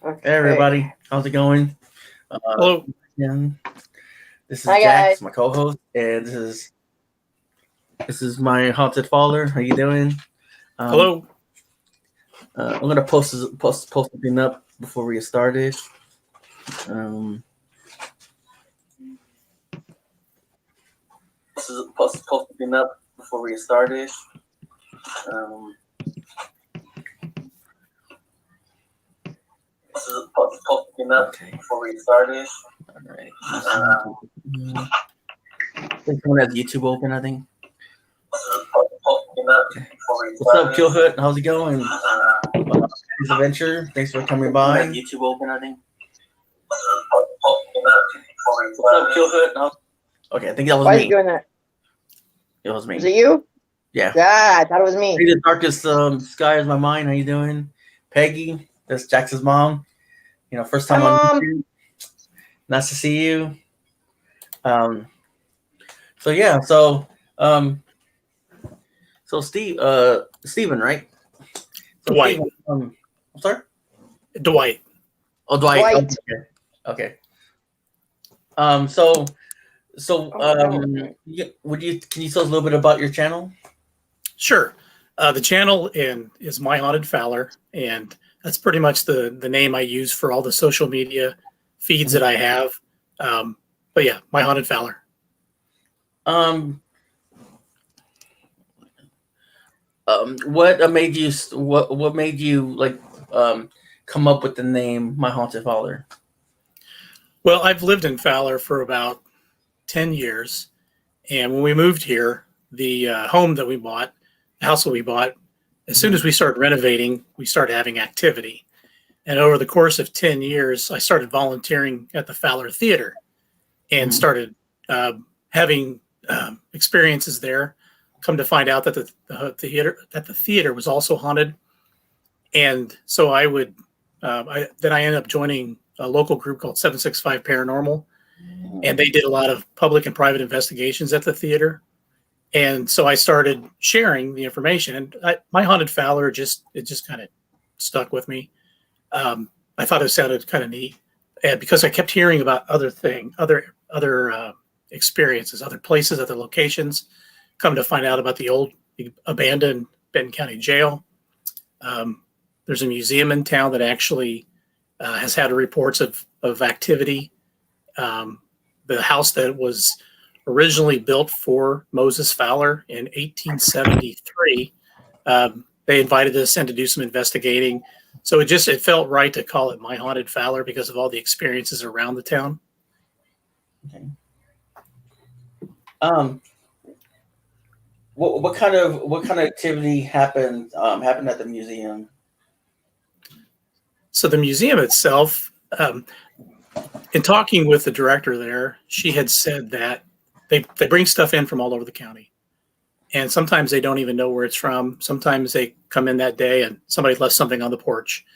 Okay. Hey everybody, how's it going? Hello. Again, this is Hi, Jax, guys. my co-host, and this is my haunted Fowler. How you doing? Hello. I'm gonna post something up before we get started. Post something up before we get started. Okay. Before we get started. All right. Someone has YouTube open, I think. Okay. What's up, Killhood? How's it going? This adventure. Thanks for coming by. YouTube open, I think. What's up, Killhood? Okay, I think that was Why are me. you doing that? It was me. Was it you? Yeah. Yeah, I thought it was me. The darkest sky is my mind. How you doing, Peggy? That's Jax's mom. First time Hi, on Mom. YouTube. Nice to see you. So yeah, so Steven, right? So Dwight. Steven, I'm sorry? Dwight. Oh, Dwight. Dwight. Okay. no. Can you tell us a little bit about your channel? Sure. The channel is MyHaunted Fowler, and that's pretty much the name I use for all the social media feeds that I have. But yeah, MyHaunted Fowler. What made you come up with the name My Haunted Fowler? Well, I've lived in Fowler for about 10 years. And when we moved here, the house that we bought, as soon as we started renovating, we started having activity. And over the course of 10 years, I started volunteering at the Fowler Theater and started having experiences there. Come to find out that the theater was also haunted. And so I ended up joining a local group called 765 Paranormal. And they did a lot of public and private investigations at the theater. And so I started sharing the information, and My Haunted Fowler just kind of stuck with me. I thought it sounded kind of neat, and because I kept hearing about other experiences, other places, other locations. Come to find out about the old abandoned Benton County Jail. There's a museum in town that actually has had reports of activity. The house that was originally built for Moses Fowler in 1873, they invited us in to do some investigating. So it felt right to call it My Haunted Fowler because of all the experiences around the town. Okay. What kind of activity happened at the museum? So the museum itself, in talking with the director there, she had said that they bring stuff in from all over the county. And sometimes they don't even know where it's from. Sometimes they come in that day and somebody left something on the porch.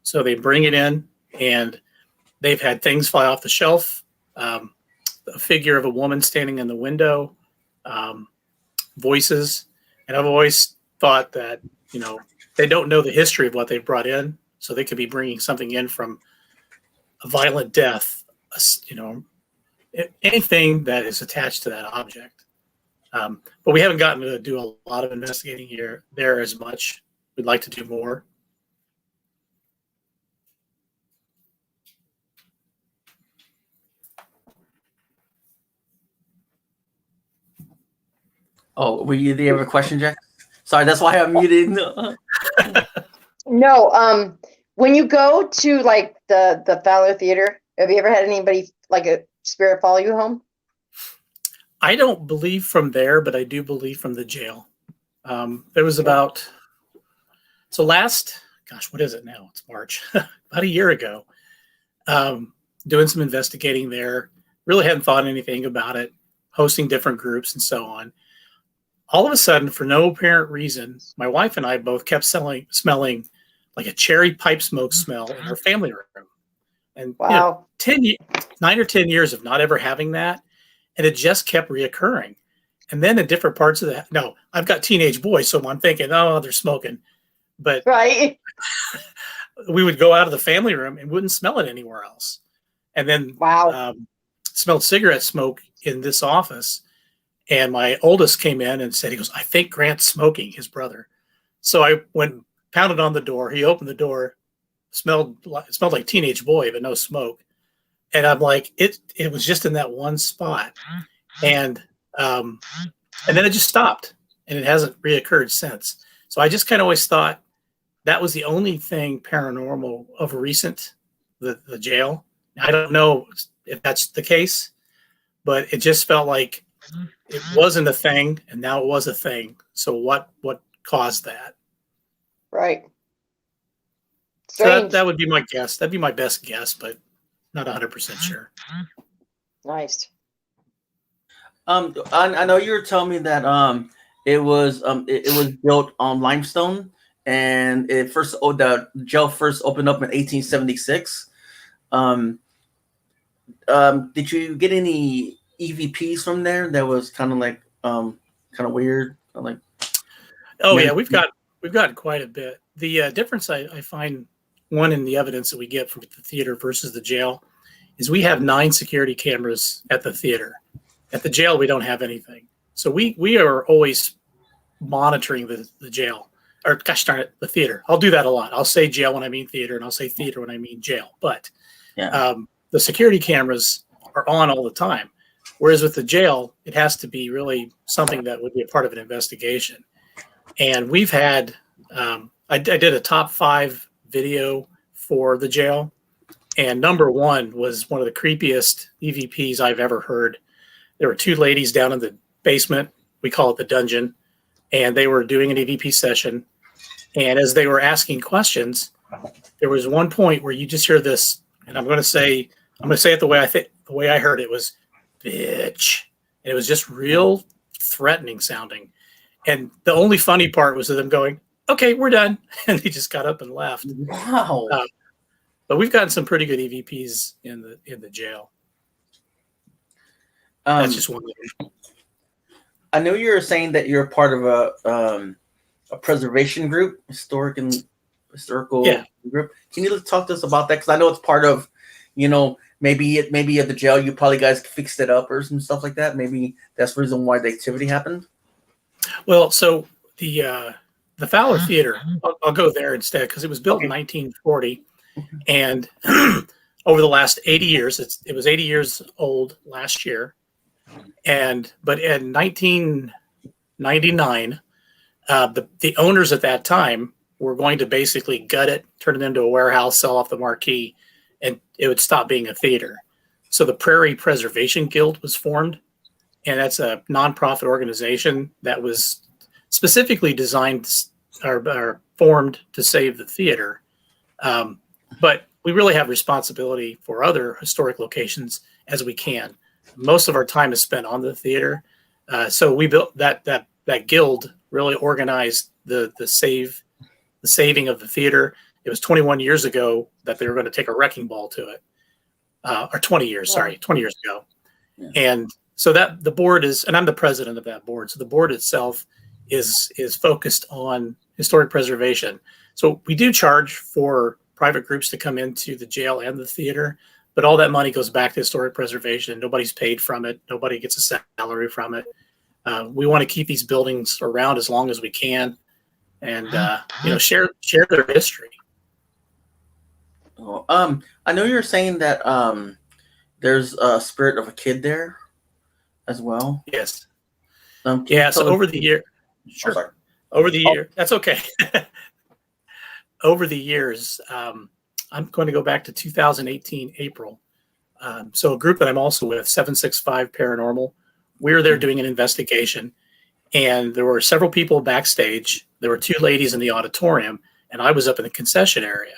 So they bring it in, and they've had things fly off the shelf. A figure of a woman standing in the window, voices. And I've always thought that, they don't know the history of what they've brought in. So they could be bringing something in from a violent death, anything that is attached to that object. But we haven't gotten to do a lot of investigating there as much. We'd like to do more. Oh, do you have a question, Jack? Sorry, that's why I'm muted. No, when you go to like the Fowler Theater, have you ever had anybody like a spirit follow you home? I don't believe from there, but I do believe from the jail. There was what is it now? It's March, about a year ago, doing some investigating there. Really hadn't thought anything about it, hosting different groups and so on. All of a sudden, for no apparent reason, my wife and I both kept smelling like a cherry pipe smoke smell in our family room. And wow, 9 or 10 years of not ever having that. And it just kept reoccurring. And then in different parts of no, I've got teenage boys, so I'm thinking, oh, they're smoking. But right. we would go out of the family room and wouldn't smell it anywhere else. And then Wow. Smelled cigarette smoke in this office. And my oldest came in and said, he goes, I think Grant's smoking, his brother. So I went, pounded on the door. He opened the door, smelled like teenage boy, but no smoke. And I'm like, it was just in that one spot. And then it just stopped, and it hasn't reoccurred since. So I just kind of always thought that was the only thing paranormal of recent, the jail. I don't know if that's the case, but it just felt like it wasn't a thing, and now it was a thing. So what caused that? Right. So Strange. that would be my guess. That'd be my best guess, but not 100% sure. Nice. I know you were telling me that it was built on limestone, and the jail first opened up in 1876. Did you get any EVPs from there? That was kind of weird. Like, oh yeah, we've got quite a bit. The difference I find, one in the evidence that we get from the theater versus the jail, is we have 9 security cameras at the theater. At the jail, we don't have anything. So we are always monitoring the jail, or gosh darn it, the theater. I'll do that a lot. I'll say jail when I mean theater, and I'll say theater when I mean jail. But the security cameras are on all the time. Whereas with the jail, it has to be really something that would be a part of an investigation. And we've had, I did a top 5 video for the jail. And number 1 was one of the creepiest EVPs I've ever heard. There were 2 ladies down in the basement. We call it the dungeon. And they were doing an EVP session. And as they were asking questions, there was one point where you just hear this, and I'm going to say it the way I heard it was, bitch. And it was just real threatening sounding. And the only funny part was them going, okay, we're done. And they just got up and left. wow. But we've gotten some pretty good EVPs in the jail. That's just one of them. I know you were saying that you're part of a preservation group, historical group. Can you talk to us about that? Because I know it's part of, maybe at the jail you probably guys fixed it up or some stuff like that. Maybe that's the reason why the activity happened. Well, so the Fowler Theater, I'll go there instead, because it was built in 1940, and over the last 80 years, it was 80 years old last year, but in 1999, the owners at that time were going to basically gut it, turn it into a warehouse, sell off the marquee, and it would stop being a theater. So the Prairie Preservation Guild was formed, and that's a nonprofit organization that was specifically designed or formed to save the theater. But we really have responsibility for other historic locations as we can. Most of our time is spent on the theater. So we built that guild really organized the saving of the theater. It was 21 years ago that they were going to take a wrecking ball to it, or 20 years ago. Yeah. And so that the board is, and I'm the president of that board. So the board itself is focused on historic preservation. So we do charge for private groups to come into the jail and the theater, but all that money goes back to historic preservation. Nobody's paid from it. Nobody gets a salary from it. We want to keep these buildings around as long as we can, and share their history. Oh, I know you're saying that there's a spirit of a kid there as well. Yes. So over the year, sure. Over the year, that's okay. Over the years, I'm going to go back to 2018 April. So a group that I'm also with, 765 Paranormal, we were there doing an investigation, and there were several people backstage. There were 2 ladies in the auditorium, and I was up in the concession area.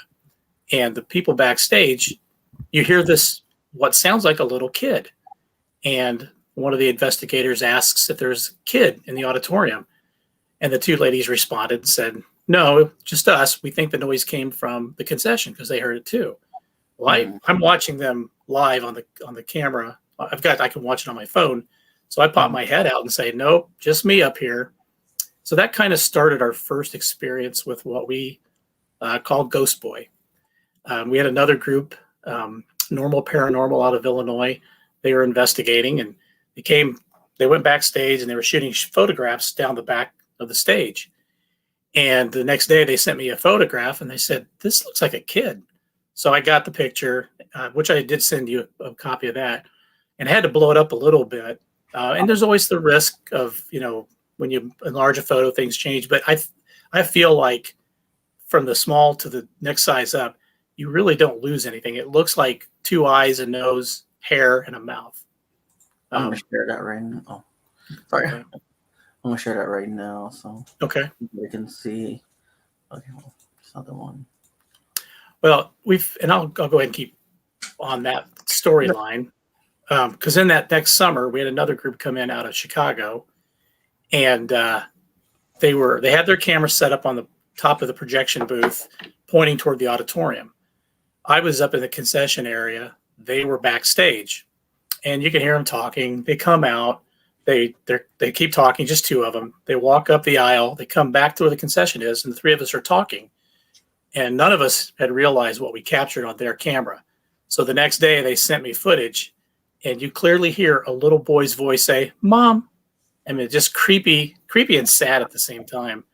And the people backstage, you hear this, what sounds like a little kid. And one of the investigators asks if there's a kid in the auditorium. And the 2 ladies responded and said, no, just us. We think the noise came from the concession because they heard it too. Well, I'm watching them live on the camera. I can watch it on my phone. So I pop my head out and say, nope, just me up here. So that kind of started our first experience with what we called Ghost Boy. We had another group, Normal Paranormal out of Illinois. They were investigating, and they went backstage and they were shooting photographs down the back of the stage. And the next day they sent me a photograph and they said, "This looks like a kid." So I got the picture, which I did send you a copy of that, and I had to blow it up a little bit. And there's always the risk of, when you enlarge a photo, things change. But I feel like from the small to the next size up, you really don't lose anything. It looks like 2 eyes, a nose, hair, and a mouth. I'm gonna share that right now. Oh, sorry. Okay. I'm gonna share that right now, so you can see. Okay, well, it's not the one. Well, I'll go ahead and keep on that storyline, because in that next summer we had another group come in out of Chicago, and they had their camera set up on the top of the projection booth, pointing toward the auditorium. I was up in the concession area. They were backstage, and you can hear them talking. They come out. They keep talking, just 2 of them. They walk up the aisle. They come back to where the concession is, and the 3 of us are talking. And none of us had realized what we captured on their camera. So the next day they sent me footage, and you clearly hear a little boy's voice say, "Mom." I mean, just creepy and sad at the same time.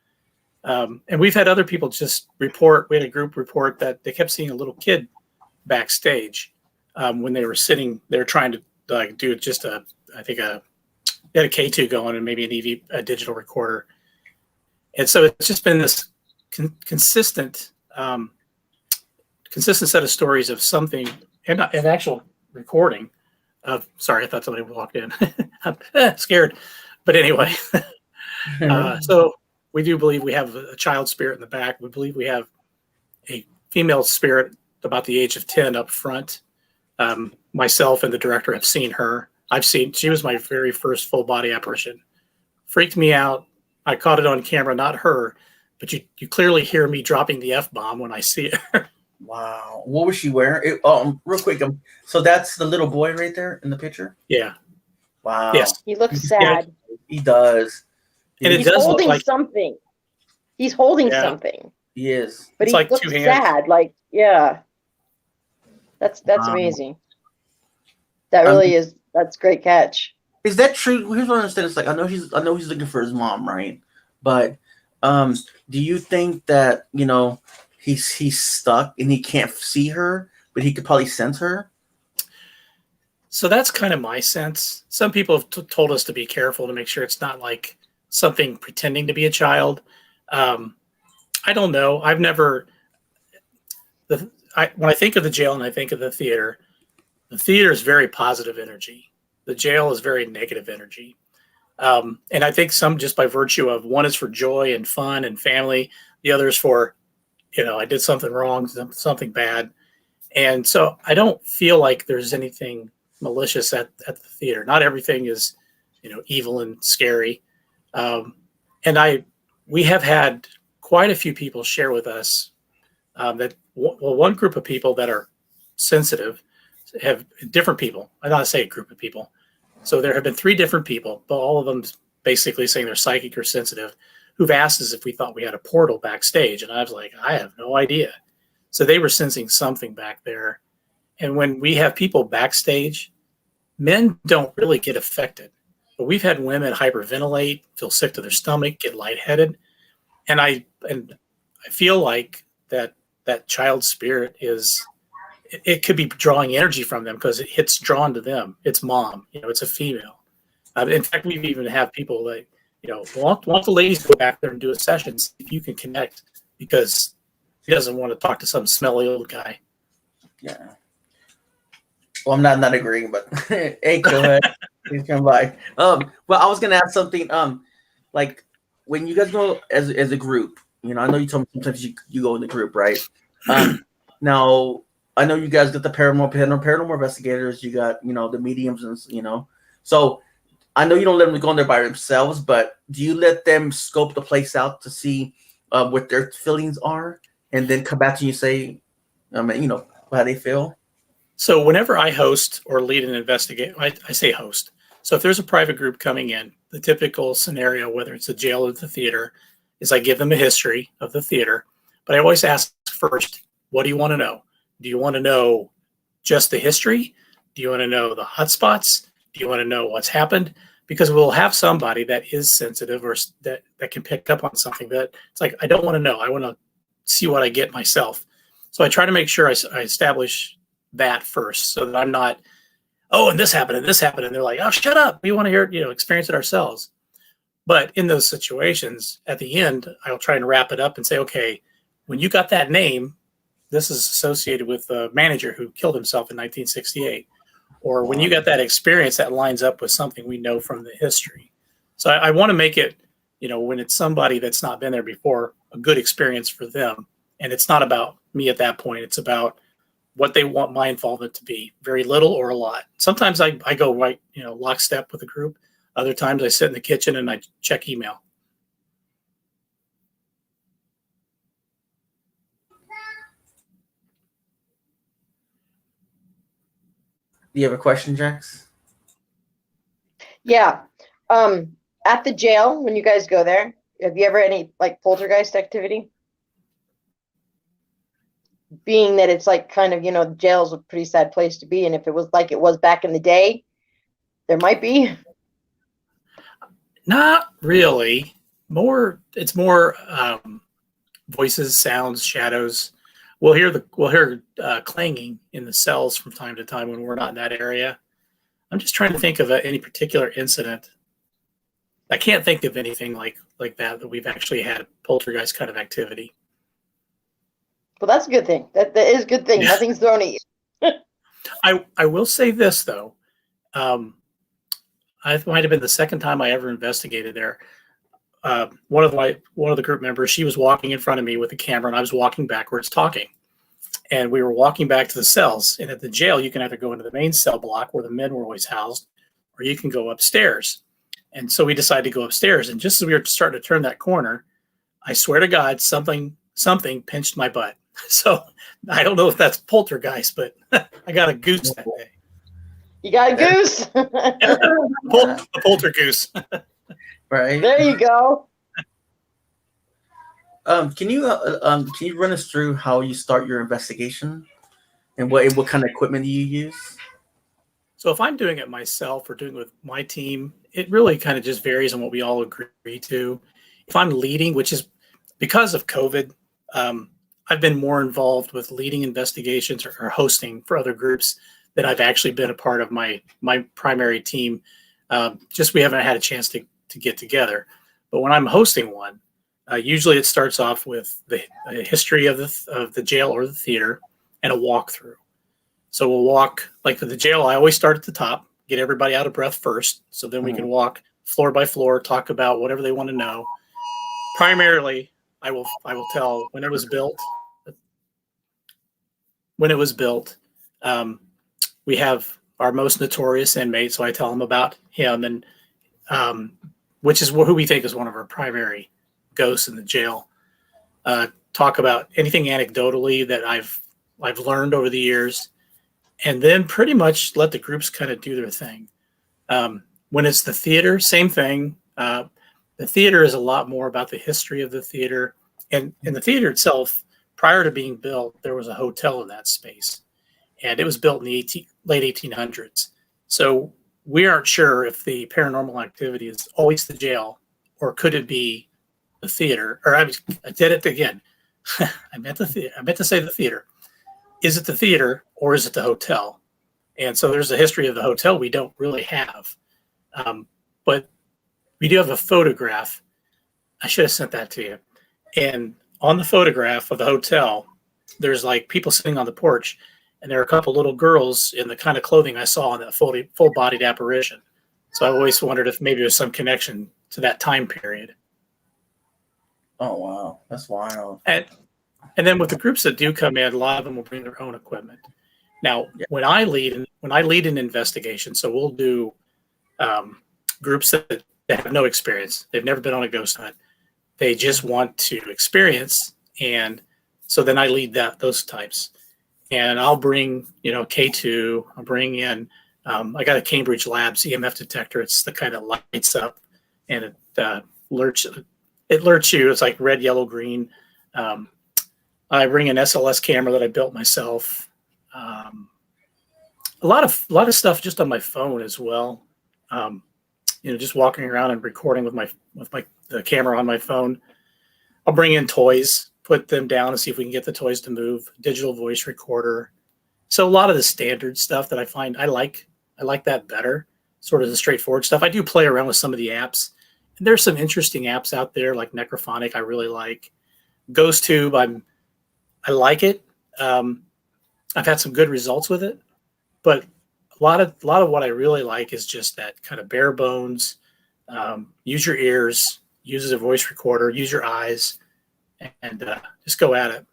And we've had other people just report. We had a group report that they kept seeing a little kid backstage when they were sitting. They were trying to do just they had a K2 going and maybe a digital recorder. And so it's just been this consistent set of stories of something, and an actual recording of. Sorry, I thought somebody walked in. I'm scared, but anyway. So we do believe we have a child spirit in the back. We believe we have a female spirit about the age of 10 up front. Myself and the director have seen her. She was my very first full body apparition. Freaked me out. I caught it on camera, not her, but you clearly hear me dropping the F-bomb when I see her. Wow. What was she wearing? Real quick. So that's the little boy right there in the picture? Yeah. Wow. Yes. He looks sad. He does. And he's holding something. He's holding something. He is. But he looks sad. Like, yeah. That's amazing. That really is. That's a great catch. Is that true? Here's what I understand. It's like I know he's looking for his mom, right? But do you think that he's stuck and he can't see her, but he could probably sense her? So that's kind of my sense. Some people have told us to be careful to make sure it's not like something pretending to be a child. I don't know. I've never. When I think of the jail and I think of the theater is very positive energy. The jail is very negative energy. And I think some just by virtue of one is for joy and fun and family. The other is for, I did something wrong, something bad. And so I don't feel like there's anything malicious at the theater. Not everything is, evil and scary. And we have had quite a few people share with us that one group of people that are sensitive have different people. I don't say a group of people. So there have been 3 different people, but all of them basically saying they're psychic or sensitive, who've asked us if we thought we had a portal backstage. And I was like, I have no idea. So they were sensing something back there. And when we have people backstage, men don't really get affected. But we've had women hyperventilate, feel sick to their stomach, get lightheaded. And I feel like that child spirit it could be drawing energy from them because it's drawn to them. It's mom, it's a female. In fact, we've even had people like, want the ladies to go back there and do a session, see if you can connect, because he doesn't want to talk to some smelly old guy. Yeah. Well, I'm not agreeing, but hey, go ahead. Please come by. Well, I was gonna ask something. Like when you guys go as a group, I know you told me sometimes you go in the group, right? Now I know you guys got the paranormal investigators. You got the mediums, and So I know you don't let them go in there by themselves, but do you let them scope the place out to see what their feelings are, and then come back to you and say, how they feel? So whenever I host or lead an investigation, I say host. So if there's a private group coming in, the typical scenario, whether it's the jail or the theater, is I give them a history of the theater. But I always ask first, what do you want to know? Do you want to know just the history? Do you want to know the hotspots? Do you want to know what's happened? Because we'll have somebody that is sensitive or that can pick up on something that it's like, I don't want to know. I want to see what I get myself. So I try to make sure I establish that first so that I'm not, oh, and this happened and this happened. And they're like, oh, shut up. We want to hear it, experience it ourselves. But in those situations, at the end, I'll try and wrap it up and say, okay, when you got that name, this is associated with the manager who killed himself in 1968. Or when you got that experience, that lines up with something we know from the history. So I want to make it, when it's somebody that's not been there before, a good experience for them. And it's not about me at that point. It's about what they want my involvement to be, very little or a lot. Sometimes I go right, lockstep with the group. Other times I sit in the kitchen and I check email. Do you have a question, Jax? Yeah. At the jail, when you guys go there, have you ever any like poltergeist activity? Being that it's like kind of, jail's a pretty sad place to be. And if it was like it was back in the day, there might be. Not really. It's more voices, sounds, shadows. We'll hear clanging in the cells from time to time when we're not in that area. I'm just trying to think of any particular incident. I can't think of anything like that we've actually had poltergeist kind of activity. Well, that's a good thing. That is a good thing. Yeah. Nothing's thrown at you. I will say this though. I might have been the second time I ever investigated there. One of the group members, she was walking in front of me with the camera, and I was walking backwards talking. And we were walking back to the cells. And at the jail, you can either go into the main cell block where the men were always housed, or you can go upstairs. And so we decided to go upstairs. And just as we were starting to turn that corner, I swear to God, something pinched my butt. So I don't know if that's poltergeist, but I got a goose that day. You got a goose? A poltergeist. Right. There you go. Can you run us through how you start your investigation and what kind of equipment you use? So if I'm doing it myself or doing it with my team, it really kind of just varies on what we all agree to. If I'm leading, which is because of COVID, I've been more involved with leading investigations or hosting for other groups than I've actually been a part of my primary team. Just we haven't had a chance to get together. But when I'm hosting one, usually it starts off with the history of the jail or the theater and a walkthrough. So we'll walk, like for the jail, I always start at the top, get everybody out of breath first. So then we can walk floor by floor, talk about whatever they want to know. Primarily, I will tell when it was built. We have our most notorious inmate, so I tell them about him, and which is who we think is one of our primary ghosts in the jail. Talk about anything anecdotally that I've learned over the years, and then pretty much let the groups kind of do their thing. When it's the theater, same thing. The theater is a lot more about the history of the theater, and in the theater itself, prior to being built, there was a hotel in that space, and it was built in the late 1800s. So we aren't sure if the paranormal activity is always the jail, or could it be the theater? Or I did it again. I meant to say the theater. Is it the theater or is it the hotel? And so there's a history of the hotel we don't really have, but we do have a photograph. I should have sent that to you. And on the photograph of the hotel, there's like people sitting on the porch, and there are a couple little girls in the kind of clothing I saw in that full-bodied apparition. So I always wondered if maybe there's some connection to that time period. Oh, wow. That's wild. And then with the groups that do come in, a lot of them will bring their own equipment. Now, when I lead an investigation, so we'll do groups that have no experience. They've never been on a ghost hunt. They just want to experience. And so then I lead those types. And I'll bring, K2, I'll bring in, I got a Cambridge Labs EMF detector. It's the kind that lights up and it alerts you. It's like red, yellow, green. I bring an SLS camera that I built myself. A lot of stuff just on my phone as well. Just walking around and recording with the camera on my phone. I'll bring in toys, put them down and see if we can get the toys to move. Digital voice recorder. So a lot of the standard stuff that I find I like that better. Sort of the straightforward stuff. I do play around with some of the apps. And there's some interesting apps out there like Necrophonic. I really like GhostTube. I like it. I've had some good results with it, but a lot of what I really like is just that kind of bare bones. Use your ears, use a voice recorder, use your eyes, and just go at it.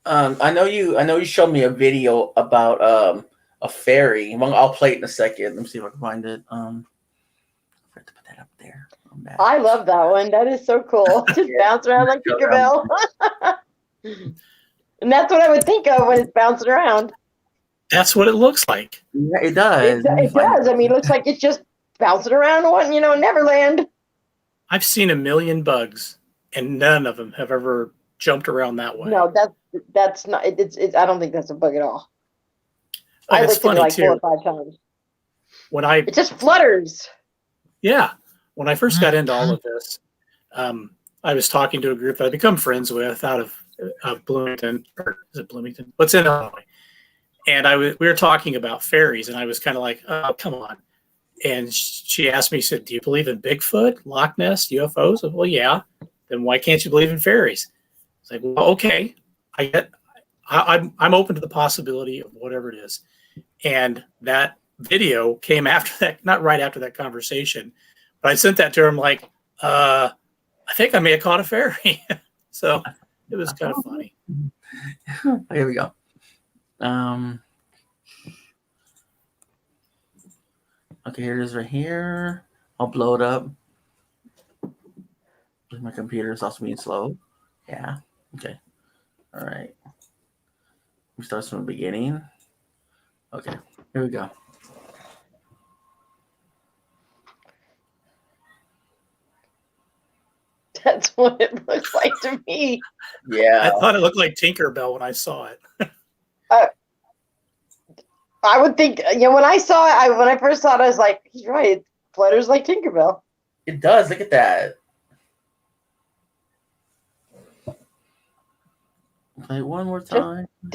I know you showed me a video about a fairy. Well, I'll play it in a second. Let me see if I can find it. I have to put that up there. I love that one. That is so cool. Just bounce around like Tinkerbell. And that's what I would think of when it's bouncing around. That's what it looks like. Yeah, it does. It does. I mean, it looks like it's just bouncing around on, Neverland. I've seen a million bugs, and none of them have ever jumped around that way. No, that's not. It's. I don't think that's a bug at all. Oh, I it's looked at it funny like too. 4 or 5 times. It just flutters. Yeah. When I first got into all of this, I was talking to a group that I've become friends with out of Bloomington, or is it Bloomington? What's in Illinois? And we were talking about fairies, and I was kind of like, oh, come on. And she asked me, she said, do you believe in Bigfoot, Loch Ness, UFOs? I said, well, yeah. Then why can't you believe in fairies? It's like, well, okay. I'm open to the possibility of whatever it is. And that video came after that, not right after that conversation, but I sent that to her. I'm like, I think I may have caught a fairy. So it was kind of funny. Here we go. Okay, here it is right here. I'll blow it up. My computer is also being slow. Yeah. Okay. All right. We start from the beginning. Okay. Here we go. That's what it looks like to me. Yeah. I thought it looked like Tinkerbell when I saw it. I would think, when I saw it, when I first saw it, I was like, he's right. It flutters like Tinkerbell. It does. Look at that. Play it one more time. It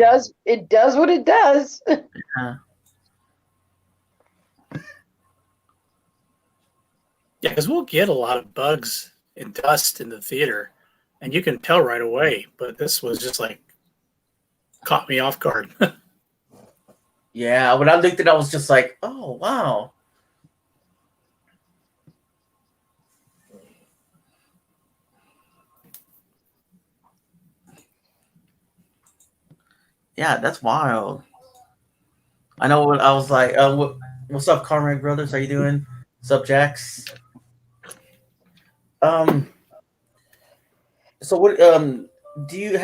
does what it does. Yeah. Yeah, because we'll get a lot of bugs and dust in the theater, and you can tell right away. But this was just like caught me off guard. Yeah, when I looked at it, I was just like, oh, wow. Yeah, that's wild. I know what I was like. What's up, Conrad Brothers? How you doing? What's up, Jax? So what? Do you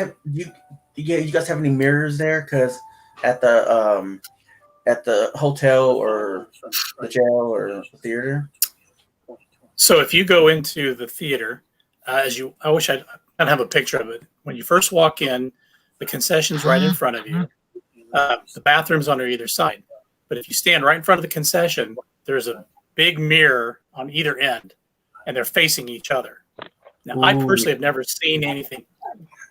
guys have any mirrors there? Because at the hotel or the jail or the theater. So if you go into the theater, I wish I'd have a picture of it. When you first walk in, the concession's right in front of you. The bathroom's on either side. But if you stand right in front of the concession, there's a big mirror on either end, and they're facing each other. Now, I personally have never seen anything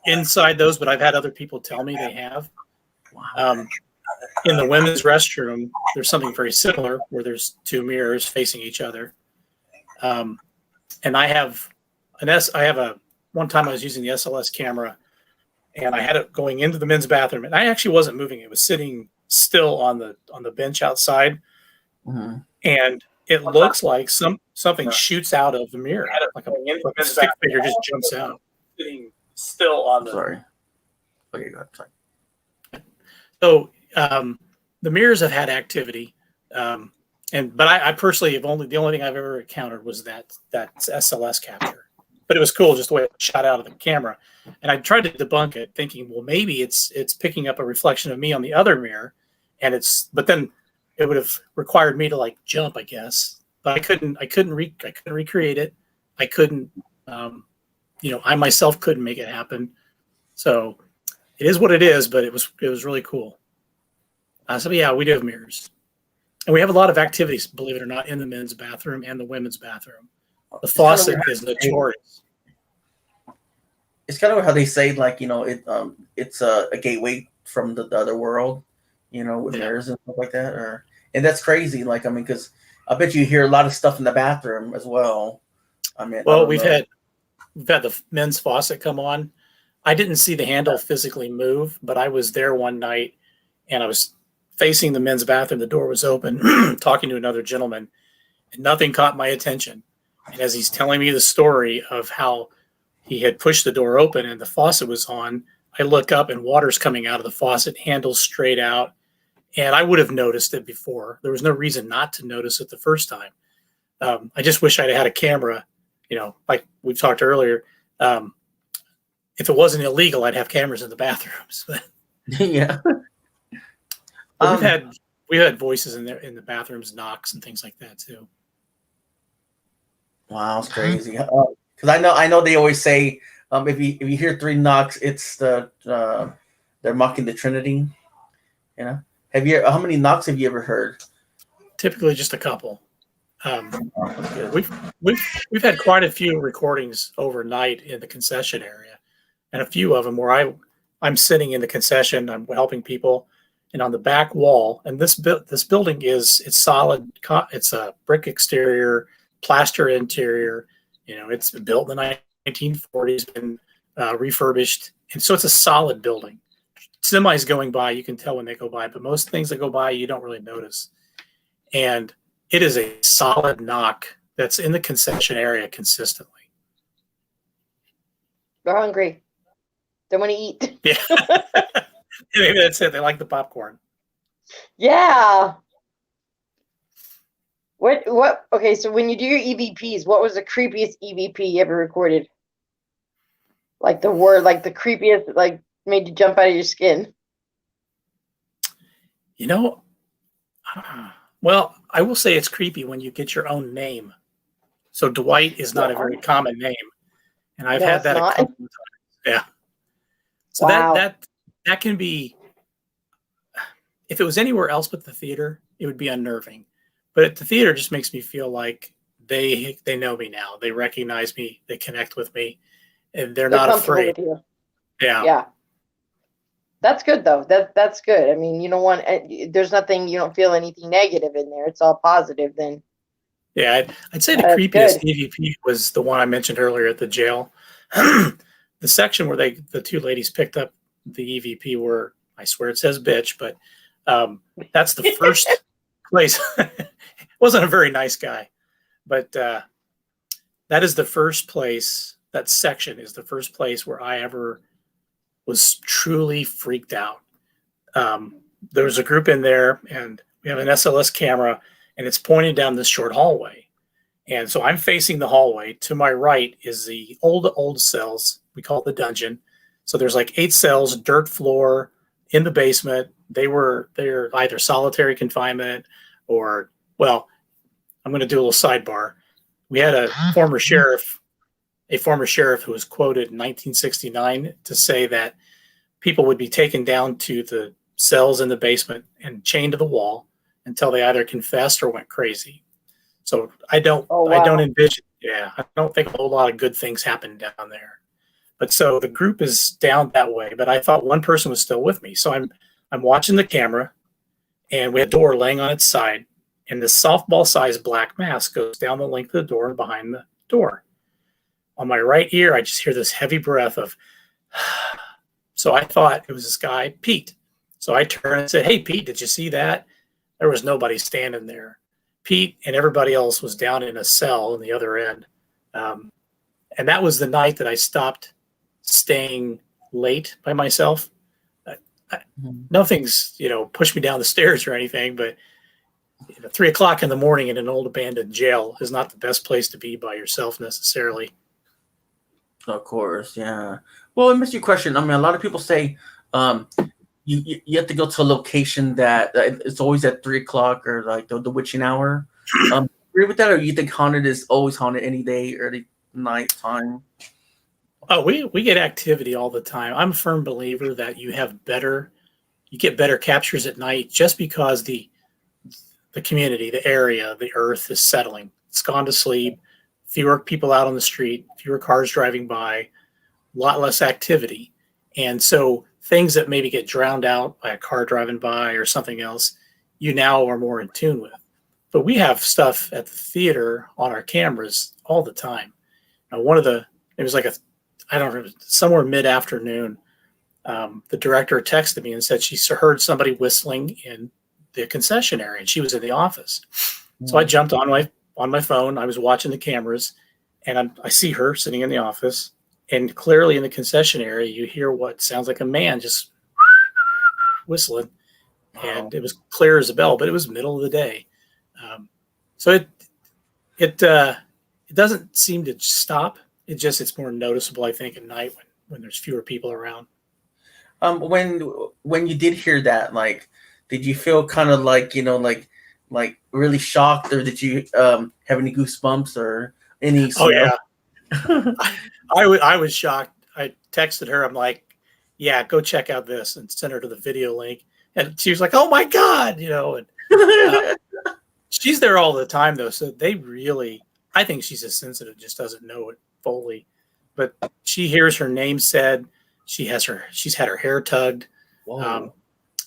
inside those, but I've had other people tell me they have. In the women's restroom, there's something very similar where there's 2 mirrors facing each other. And I have one time I was using the SLS camera, and I had it going into the men's bathroom, and I actually wasn't moving. It was sitting still on the bench outside. Mm-hmm. And it looks like something shoots out of the mirror, like a stick figure just jumps out. Sitting still on the. Sorry. Okay, go ahead. Sorry. So the mirrors have had activity, but I personally the only thing I've ever encountered was that SLS capture. But it was cool just the way it shot out of the camera, and I tried to debunk it, thinking, well, maybe it's picking up a reflection of me on the other mirror, but then it would have required me to like jump, I guess. But I couldn't recreate it. I couldn't, I myself couldn't make it happen. So it is what it is, but it was really cool. So yeah, we do have mirrors. And we have a lot of activities, believe it or not, in the men's bathroom and the women's bathroom. The faucet is notorious. It's kind of how they say, like, it's a gateway from the other world, with mirrors and stuff like that. And that's crazy. Like, I mean, because I bet you hear a lot of stuff in the bathroom as well. I mean, well, we've had the men's faucet come on. I didn't see the handle physically move, but I was there one night and I was facing the men's bathroom. The door was open, talking to another gentleman, and nothing caught my attention. And as he's telling me the story of how he had pushed the door open and the faucet was on, I look up and water's coming out of the faucet, handles straight out. And I would have noticed it before. There was no reason not to notice it the first time. I just wish I'd had a camera, like we talked earlier. If it wasn't illegal, I'd have cameras in the bathrooms. Yeah. We've had voices in there in the bathrooms, knocks and things like that too. Wow, it's crazy. Because I know they always say if you hear 3 knocks, it's they're mocking the Trinity. How many knocks have you ever heard? Typically, just a couple. We've had quite a few recordings overnight in the concession area, and a few of them where I'm sitting in the concession, I'm helping people, and on the back wall, and this building it's solid. It's a brick exterior, plaster interior. It's been built in the 1940s, been refurbished, and so it's a solid building. Semis going by, you can tell when they go by, but most things that go by, you don't really notice. And it is a solid knock that's in the concession area consistently. They're hungry. They want to eat. Yeah. Maybe that's it. They like the popcorn. Yeah. What? Okay, so when you do your EVPs, what was the creepiest EVP you ever recorded? Like the creepiest, like made you jump out of your skin. Well, I will say it's creepy when you get your own name. So Dwight is not a very common name, and I've had that a couple of times. Yeah. So wow. that can be. If it was anywhere else but the theater, it would be unnerving. But at the theater, it just makes me feel like they know me now. They recognize me. They connect with me, and they're not afraid. With you. Yeah. Yeah. That's good though. That's good. I mean, there's nothing, you don't feel anything negative in there. It's all positive then. Yeah, I'd say the creepiest EVP was the one I mentioned earlier at the jail. The section where the 2 ladies picked up the EVP where I swear it says bitch, but that's the first place. Wasn't a very nice guy, but that is the first place. That section is the first place where I ever was truly freaked out. There was a group in there, and we have an SLS camera, and it's pointing down this short hallway. And so I'm facing the hallway. To my right is the old cells. We call it the dungeon. So there's like 8 cells, dirt floor in the basement. They're either solitary confinement or, well, I'm going to do a little sidebar. We had a former sheriff who was quoted in 1969 to say that people would be taken down to the cells in the basement and chained to the wall until they either confessed or went crazy. So I don't envision, I don't think a whole lot of good things happen down there. But so the group is down that way, but I thought one person was still with me. So I'm watching the camera, and we had a door laying on its side, and this softball-sized black mask goes down the length of the door and behind the door. On my right ear, I just hear this heavy breath of, so I thought it was this guy, Pete. So I turned and said, hey, Pete, did you see that? There was nobody standing there. Pete and everybody else was down in a cell on the other end. And that was the night that I stopped staying late by myself. Nothing's, pushed me down the stairs or anything, but 3 o'clock in the morning in an old abandoned jail is not the best place to be by yourself necessarily. Of course, yeah. Well, let me ask you a question. I mean, a lot of people say you have to go to a location that it's always at 3 o'clock or like the witching hour. Agree with that, or you think haunted is always haunted any day, early night time? Oh, we get activity all the time. I'm a firm believer that you get better captures at night just because the community, the area, the earth is settling. It's gone to sleep. Fewer people out on the street, fewer cars driving by, a lot less activity. And so things that maybe get drowned out by a car driving by or something else, you now are more in tune with. But we have stuff at the theater on our cameras all the time. Now, it was like I don't remember, somewhere mid-afternoon, the director texted me and said she heard somebody whistling in the concession area, and she was in the office. So I jumped on my phone. I was watching the cameras, and I see her sitting in the office, and clearly in the concession area, you hear what sounds like a man just whistling, and it was clear as a bell, but it was middle of the day. So it doesn't seem to stop. It's more noticeable, I think, at night when there's fewer people around. When you did hear that, like, did you feel kind of like, like really shocked, or did you have any goosebumps or any smell? Oh yeah. I was shocked. I texted her. I'm like, yeah, go check out this, and sent her to the video link. And she was like, oh my God, and she's there all the time though. So I think she's as sensitive, just doesn't know it fully, but she hears her name said. She's had her hair tugged.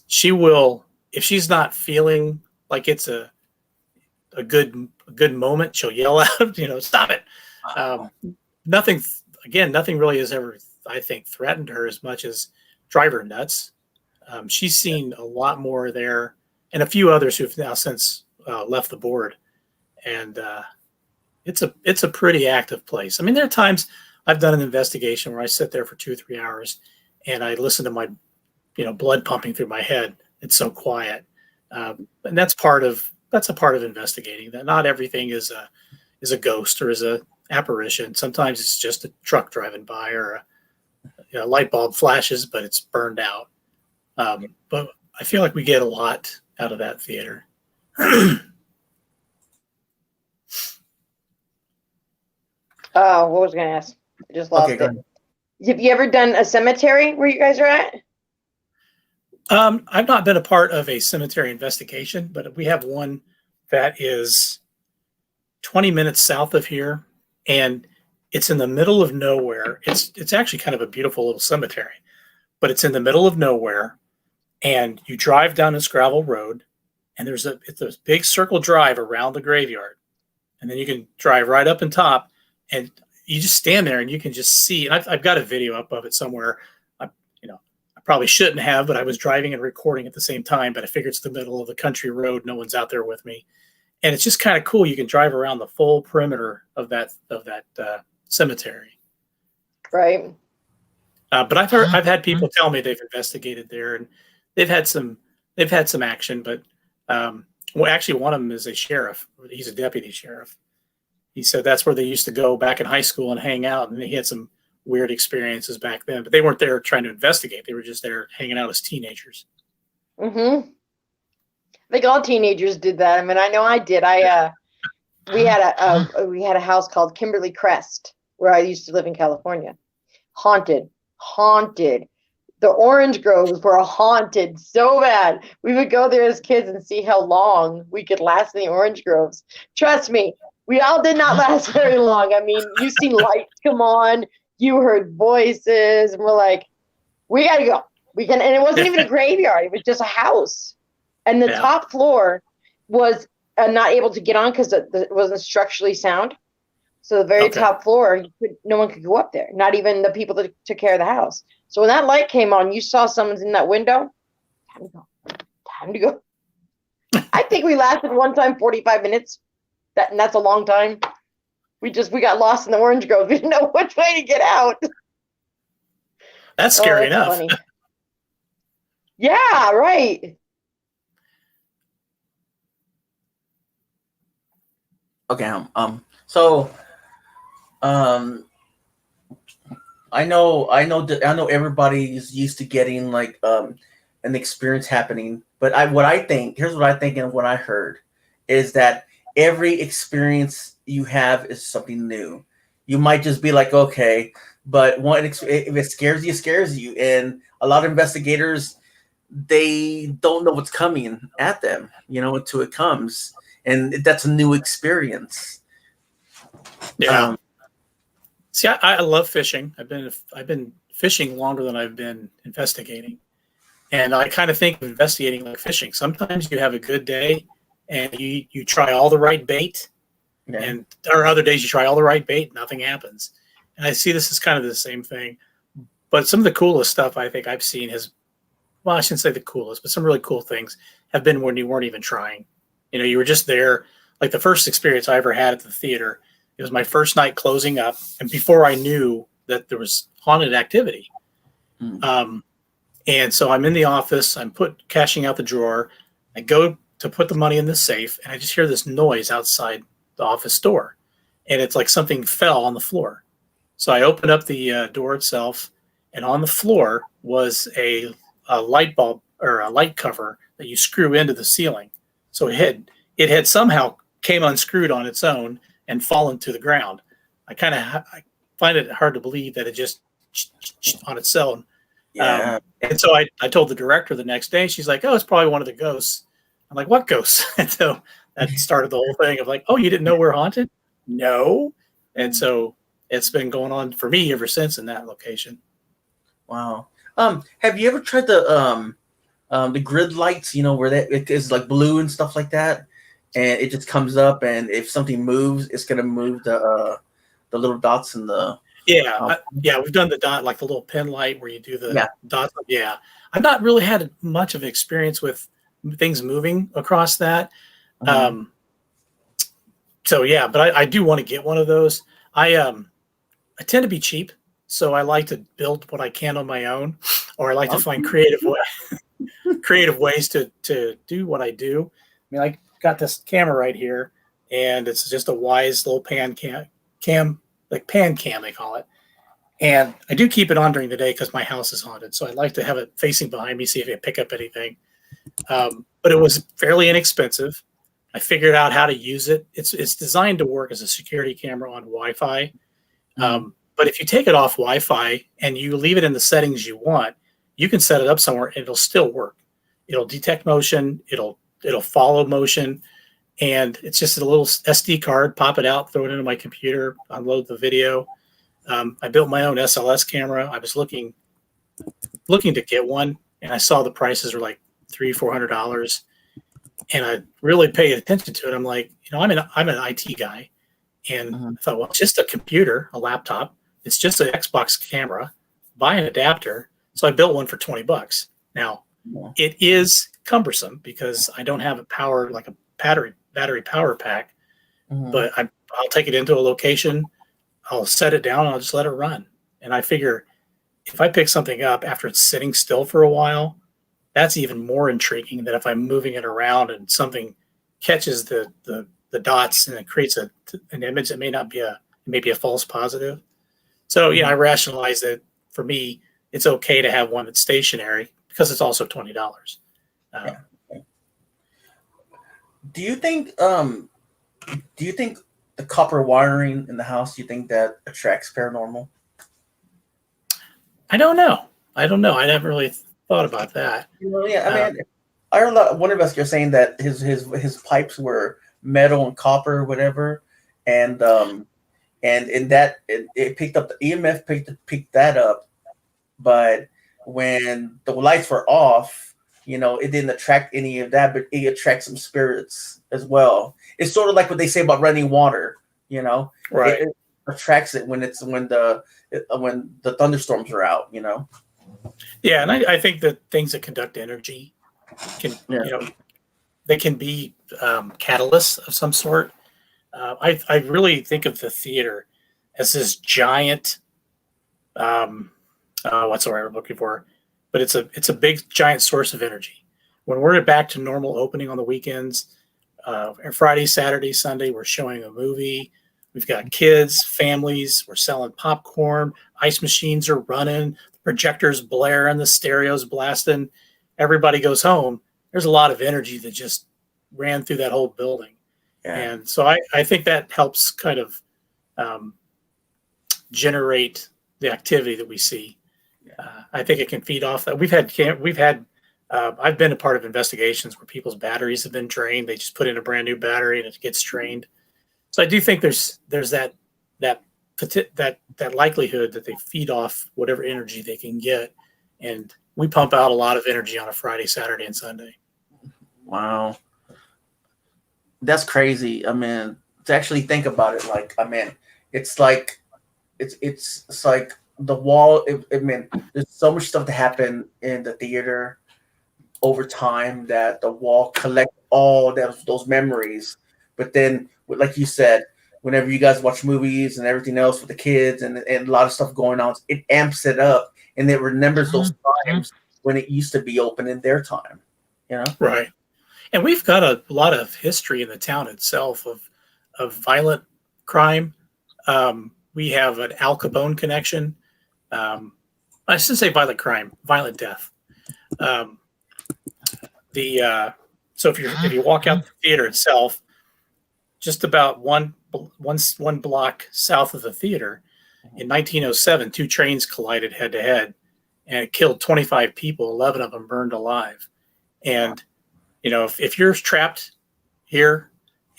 She will, if she's not feeling like it's a good moment, she'll yell out, stop it. Nothing really has ever, I think, threatened her as much as drive her nuts. She's seen a lot more there, and a few others who've now since left the board. And it's a pretty active place. I mean, there are times I've done an investigation where I sit there for 2-3 hours and I listen to my, blood pumping through my head. It's so quiet. And that's a part of investigating, that not everything is a ghost or is a apparition. Sometimes it's just a truck driving by, or a light bulb flashes, but it's burned out. But I feel like we get a lot out of that theater. Oh, what was I going to ask? I just lost it. Have you ever done a cemetery where you guys are at? I've not been a part of a cemetery investigation, but we have one that is 20 minutes south of here, and it's in the middle of nowhere. It's actually kind of a beautiful little cemetery, but it's in the middle of nowhere, and you drive down this gravel road, and it's a big circle drive around the graveyard, and then you can drive right up on top. And you just stand there and you can just see. And I've got a video up of it somewhere. I probably shouldn't have, but I was driving and recording at the same time. But I figured it's the middle of the country road. No one's out there with me, and it's just kind of cool. You can drive around the full perimeter of that cemetery. Right. But I've had people tell me they've investigated there, and they've had some action. But actually, one of them is a sheriff. He's a deputy sheriff. He said that's where they used to go back in high school and hang out, and he had some weird experiences back then. But they weren't there trying to investigate; they were just there hanging out as teenagers. Mm-hmm. I think all teenagers did that. I mean, I know I did. We had a house called Kimberly Crest where I used to live in California. Haunted. The orange groves were haunted so bad. We would go there as kids and see how long we could last in the orange groves. Trust me. We all did not last very long. I mean, you seen lights come on, you heard voices, and we're like, we got to go. And it wasn't even a graveyard. It was just a house. And the top floor was not able to get on because it wasn't structurally sound. So the very top floor, no one could go up there, not even the people that took care of the house. So when that light came on, you saw someone's in that window. Time to go. I think we lasted one time 45 minutes. That's a long time. We got lost in the orange grove. We didn't know which way to get out. That's scary enough. Funny. Yeah, right. Okay. I know everybody's used to getting like an experience happening, but here's what I think and what I heard is that every experience you have is something new. You might just be like, okay, but if it scares you, it scares you. And a lot of investigators, they don't know what's coming at them, until it comes, and that's a new experience. Yeah. See, I love fishing. I've been fishing longer than I've been investigating, and I kind of think of investigating like fishing. Sometimes you have a good day, and you try all the right bait, and there are other days you try all the right bait, nothing happens. And I see this as kind of the same thing. But some of the coolest stuff I think I've seen well, I shouldn't say the coolest, but some really cool things have been when you weren't even trying. You were just there. Like the first experience I ever had at the theater, it was my first night closing up, and before I knew that there was haunted activity. And so I'm in the office, I'm cashing out the drawer. I go to put the money in the safe, and I just hear this noise outside the office door. And it's like something fell on the floor. So I opened up the door itself, and on the floor was a light bulb or a light cover that you screw into the ceiling. So it had somehow came unscrewed on its own and fallen to the ground. I find it hard to believe that it just on its own. Yeah. And so I told the director the next day. She's like, "Oh, it's probably one of the ghosts." I'm like, "What ghosts?" And so that started the whole thing of like, "Oh, you didn't know we're haunted?" No. And so it's been going on for me ever since in that location. Wow. Have you ever tried the grid lights? Where it is like blue and stuff like that, and it just comes up, and if something moves, it's gonna move the little dots in the. Yeah, we've done the dot, like the little pin light where you do the dots. Yeah, I've not really had much of experience with things moving across that. So yeah, but I do want to get one of those. I tend to be cheap, so I like to build what I can on my own, or I like to find creative ways to do what I do. I mean, I got this camera right here, and it's just a Wise little pan cam, like pan cam they call it. And I do keep it on during the day because my house is haunted, so I like to have it facing behind me, see if I pick up anything. But it was fairly inexpensive. I figured out how to use it. It's designed to work as a security camera on Wi-Fi. But if you take it off Wi-Fi and you leave it in the settings you want, you can set it up somewhere and it'll still work. It'll detect motion. It'll follow motion. And it's just a little SD card, pop it out, throw it into my computer, unload the video. I built my own SLS camera. I was looking to get one, and I saw the prices were like $300-400, and I really paid attention to it. I'm like, I'm an IT guy, and I thought, well, it's just a computer, a laptop. It's just an Xbox camera. Buy an adapter. So I built one for $20. Now, it is cumbersome because I don't have a power like a battery power pack, but I'll take it into a location. I'll set it down and I'll just let it run. And I figure if I pick something up after it's sitting still for a while, that's even more intriguing than if I'm moving it around and something catches the dots and it creates an image that may be a false positive. So, I rationalize that for me, it's okay to have one that's stationary because it's also $20. Do you think the copper wiring in the house, do you think that attracts paranormal? I don't know. I never really thought about that. I heard one investigator saying that his pipes were metal and copper or whatever, and in that it picked up the EMF picked that up, but when the lights were off, it didn't attract any of that, but it attracts some spirits as well. It's sort of like what they say about running water, right? It attracts it when the thunderstorms are out, Yeah, and I think that things that conduct energy can, they can be catalysts of some sort. I really think of the theater as this giant, what's the word I'm looking for? But it's a big giant source of energy. When we're back to normal opening on the weekends, Friday, Saturday, Sunday, we're showing a movie. We've got kids, families. We're selling popcorn. Ice machines are running. The projectors blaring. The stereos blasting. Everybody goes home. There's a lot of energy that just ran through that whole building. Yeah. And so I think that helps kind of generate the activity that we see. I think it can feed off that. I've been a part of investigations where people's batteries have been drained. They just put in a brand new battery and it gets drained. So I do think there's that likelihood that they feed off whatever energy they can get, and we pump out a lot of energy on a Friday, Saturday, and Sunday. Wow, that's crazy. I mean, to actually think about it, like, I mean, it's like the wall. I mean, there's so much stuff that happened in the theater over time that the wall collects all those memories. But then, like you said, whenever you guys watch movies and everything else with the kids and a lot of stuff going on, it amps it up and it remembers those times when it used to be open in their time. You know? Right. And we've got a lot of history in the town itself of violent crime. We have an Al Capone connection. I shouldn't say violent crime, violent death. So if you walk out the theater itself, just about one block south of the theater, in 1907, 2 trains collided head to head, and it killed 25 people. 11 of them burned alive. And if you're trapped here,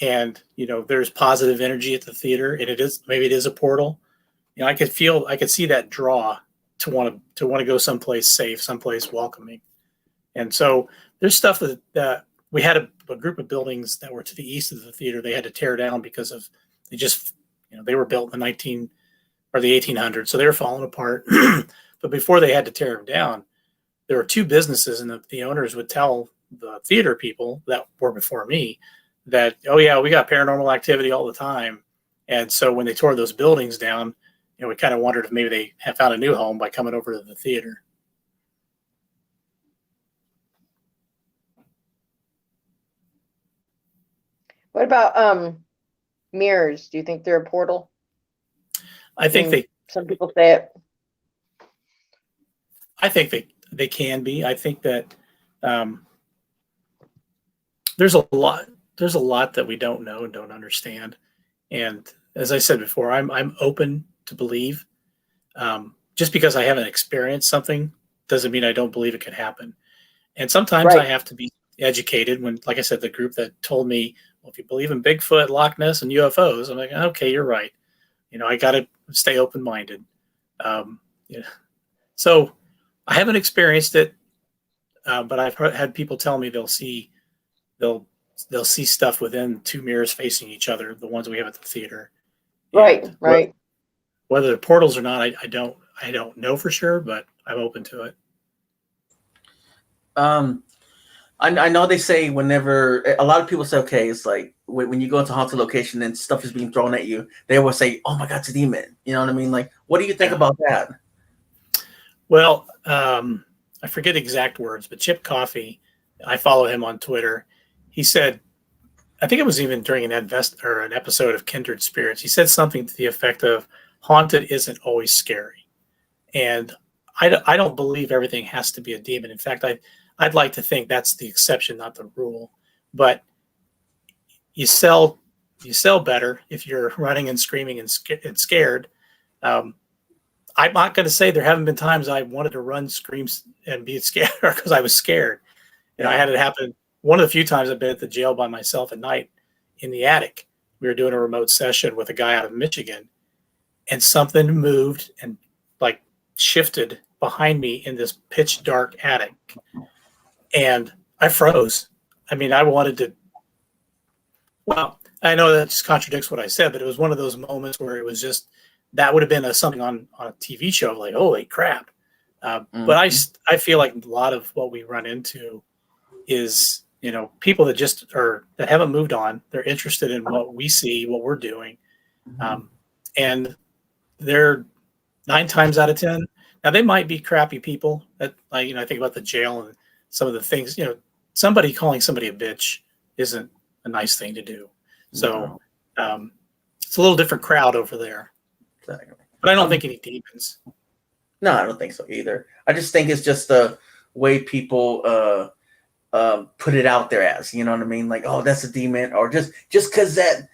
and there's positive energy at the theater, and maybe it is a portal, I could see that draw to want to go someplace safe, someplace welcoming. And so there's stuff that we had a group of buildings that were to the east of the theater. They had to tear down because they were built in the 1800s, so they were falling apart. But before they had to tear them down, there were 2 businesses, and the owners would tell the theater people that were before me that, oh yeah, we got paranormal activity all the time. And so when they tore those buildings down, we kind of wondered if maybe they had found a new home by coming over to the theater. What about mirrors? Do you think they're a portal? I think some people say it. I think they can be. I think that there's a lot that we don't know and don't understand. And as I said before, I'm open to believe. Just because I haven't experienced something doesn't mean I don't believe it could happen. And sometimes I have to be educated when, like I said, the group that told me, well, if you believe in Bigfoot, Loch Ness, and UFOs, I'm like, okay, you're right. I got to stay open-minded. So I haven't experienced it, but I've had people tell me they'll see stuff within 2 mirrors facing each other, the ones we have at the theater. Right. Whether they're portals or not, I don't know for sure, but I'm open to it. I know they say whenever a lot of people say, okay, it's like when you go into a haunted location and stuff is being thrown at you, they always say, oh my God, it's a demon. You know what I mean? Like, what do you think about that? Well, I forget exact words, but Chip Coffey, I follow him on Twitter. He said, I think it was even during an episode of Kindred Spirits, he said something to the effect of, haunted isn't always scary. And I don't believe everything has to be a demon. In fact, I'd like to think that's the exception, not the rule. But you sell better if you're running and screaming and scared. I'm not going to say there haven't been times I wanted to run, scream, and be scared because I was scared. I had it happen. One of the few times I've been at the jail by myself at night in the attic. We were doing a remote session with a guy out of Michigan, and something moved and shifted behind me in this pitch dark attic. And I froze. I mean, I wanted to, well, I know that just contradicts what I said, but it was one of those moments where it was just, that would have been something on a TV show, like, holy crap. But I feel like a lot of what we run into is, people that that haven't moved on. They're interested in what we see, what we're doing. And they're 9 times out of 10. Now they might be crappy people that, I think about the jail and some of the things, somebody calling somebody a bitch isn't a nice thing to do. So it's a little different crowd over there. Exactly. But I don't think any demons. No, I don't think so either. I just think it's just the way people put it out there as, you know what I mean? Like, oh, that's a demon, or just because that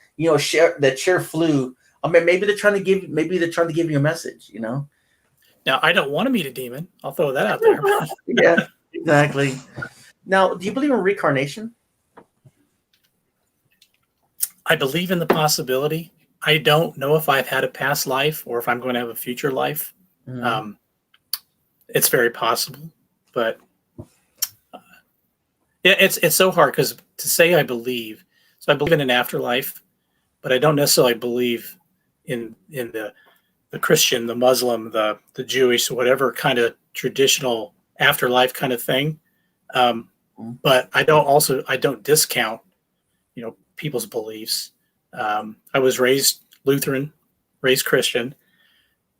chair flew. I mean, maybe they're trying to give you a message, Now, I don't want to meet a demon. I'll throw that out there. Yeah, exactly. Now, do you believe in reincarnation? I believe in the possibility. I don't know if I've had a past life or if I'm going to have a future life. Mm. It's very possible, but yeah, it's so hard because to say I believe. So I believe in an afterlife, but I don't necessarily believe in the Christian, the Muslim, the Jewish, whatever kind of traditional afterlife kind of thing. But I don't discount, people's beliefs. I was raised Lutheran, raised Christian.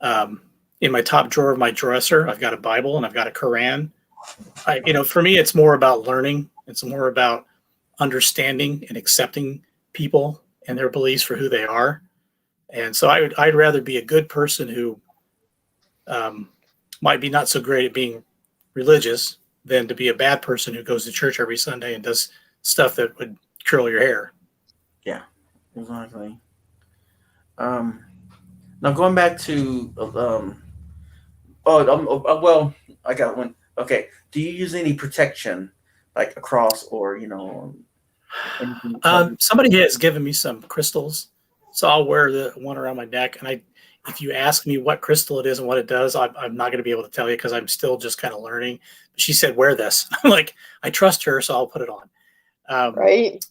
In my top drawer of my dresser, I've got a Bible and I've got a Quran. For me, it's more about learning. It's more about understanding and accepting people and their beliefs for who they are. And so I'd rather be a good person who might be not so great at being religious than to be a bad person who goes to church every Sunday and does stuff that would curl your hair. Yeah, exactly. Now going back to well, I got one. Okay, do you use any protection, like a cross or anything? Somebody has given me some crystals, so I'll wear the one around my neck. And if you ask me what crystal it is and what it does, I'm not going to be able to tell you because I'm still just kind of learning. She said, "Wear this." I'm like, I trust her, so I'll put it on. Right.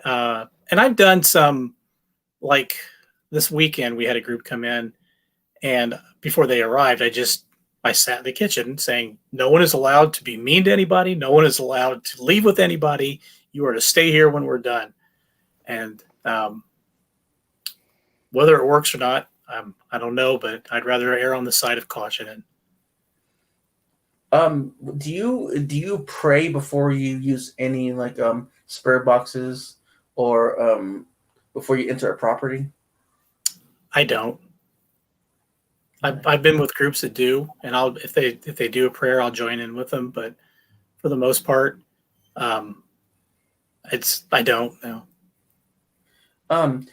And I've done some, like this weekend, we had a group come in, and before they arrived, I sat in the kitchen saying, no one is allowed to be mean to anybody. No one is allowed to leave with anybody. You are to stay here when we're done. And whether it works or not, I don't know, but I'd rather err on the side of caution. Do you pray before you use any spirit boxes or before you enter a property? I don't. I've been with groups that do, and if they do a prayer, I'll join in with them. But for the most part, I don't know. I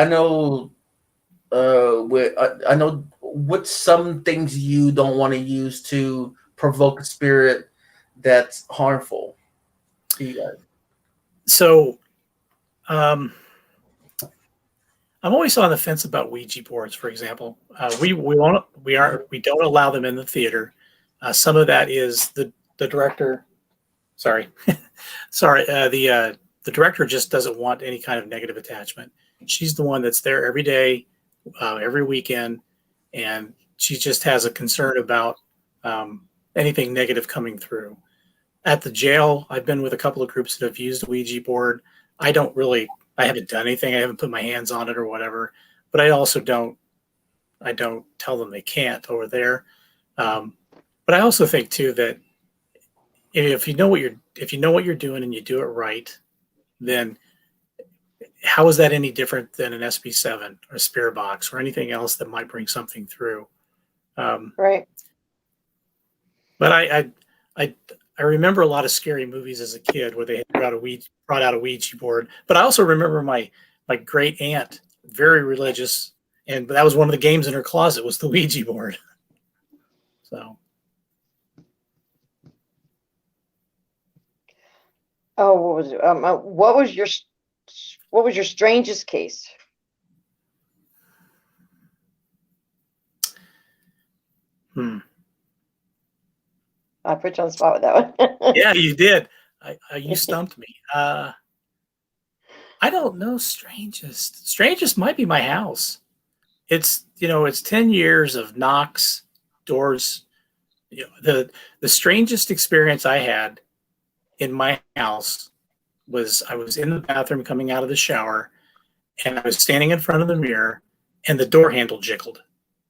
know, I know what some things you don't want to use to provoke a spirit that's harmful to you guys. So, I'm always on the fence about Ouija boards, for example. We don't allow them in the theater. Some of that is the director. Sorry, sorry. The director just doesn't want any kind of negative attachment. She's the one that's there every day, every weekend, and she just has a concern about anything negative coming through. At the jail, I've been with a couple of groups that have used a Ouija board. I haven't done anything. I haven't put my hands on it or whatever, but I also don't tell them they can't over there. But I also think too that if you know what you're doing and you do it right, then how is that any different than an SB7 or a spirit box or anything else that might bring something through? Right. But I remember a lot of scary movies as a kid where they brought out a Ouija board. But I also remember my great aunt, very religious, and that was one of the games in her closet was the Ouija board. So. Oh, what was your strangest case? I put you on the spot with that one. Yeah, you did. You stumped me. I don't know. Strangest might be my house. It's 10 years of knocks, doors. The strangest experience I had in my house was I was in the bathroom coming out of the shower, and I was standing in front of the mirror, and the door handle jiggled.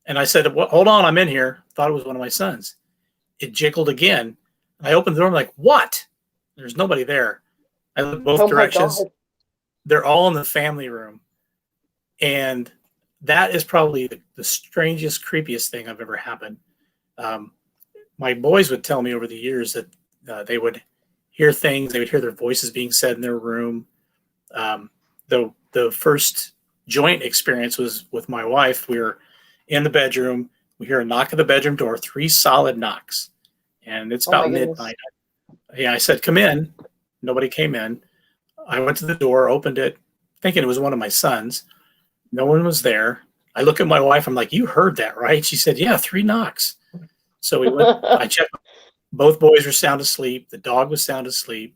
And I said, well, hold on, I'm in here. Thought it was one of my sons. It jiggled again. I opened the door. I'm like, what? There's nobody there. I looked both directions. They're all in the family room. And that is probably the strangest, creepiest thing I've ever happened. My boys would tell me over the years that they would hear things. They would hear their voices being said in their room. The first joint experience was with my wife. We were in the bedroom. We hear a knock at the bedroom door, 3 solid knocks. And it's Oh my about goodness. midnight. Yeah, I said, come in. Nobody came in. I went to the door, opened it, thinking it was one of my sons. No one was there. I look at my wife. I'm like, you heard that, right? She said, yeah, 3 knocks. So we went. I checked. Both boys were sound asleep. The dog was sound asleep.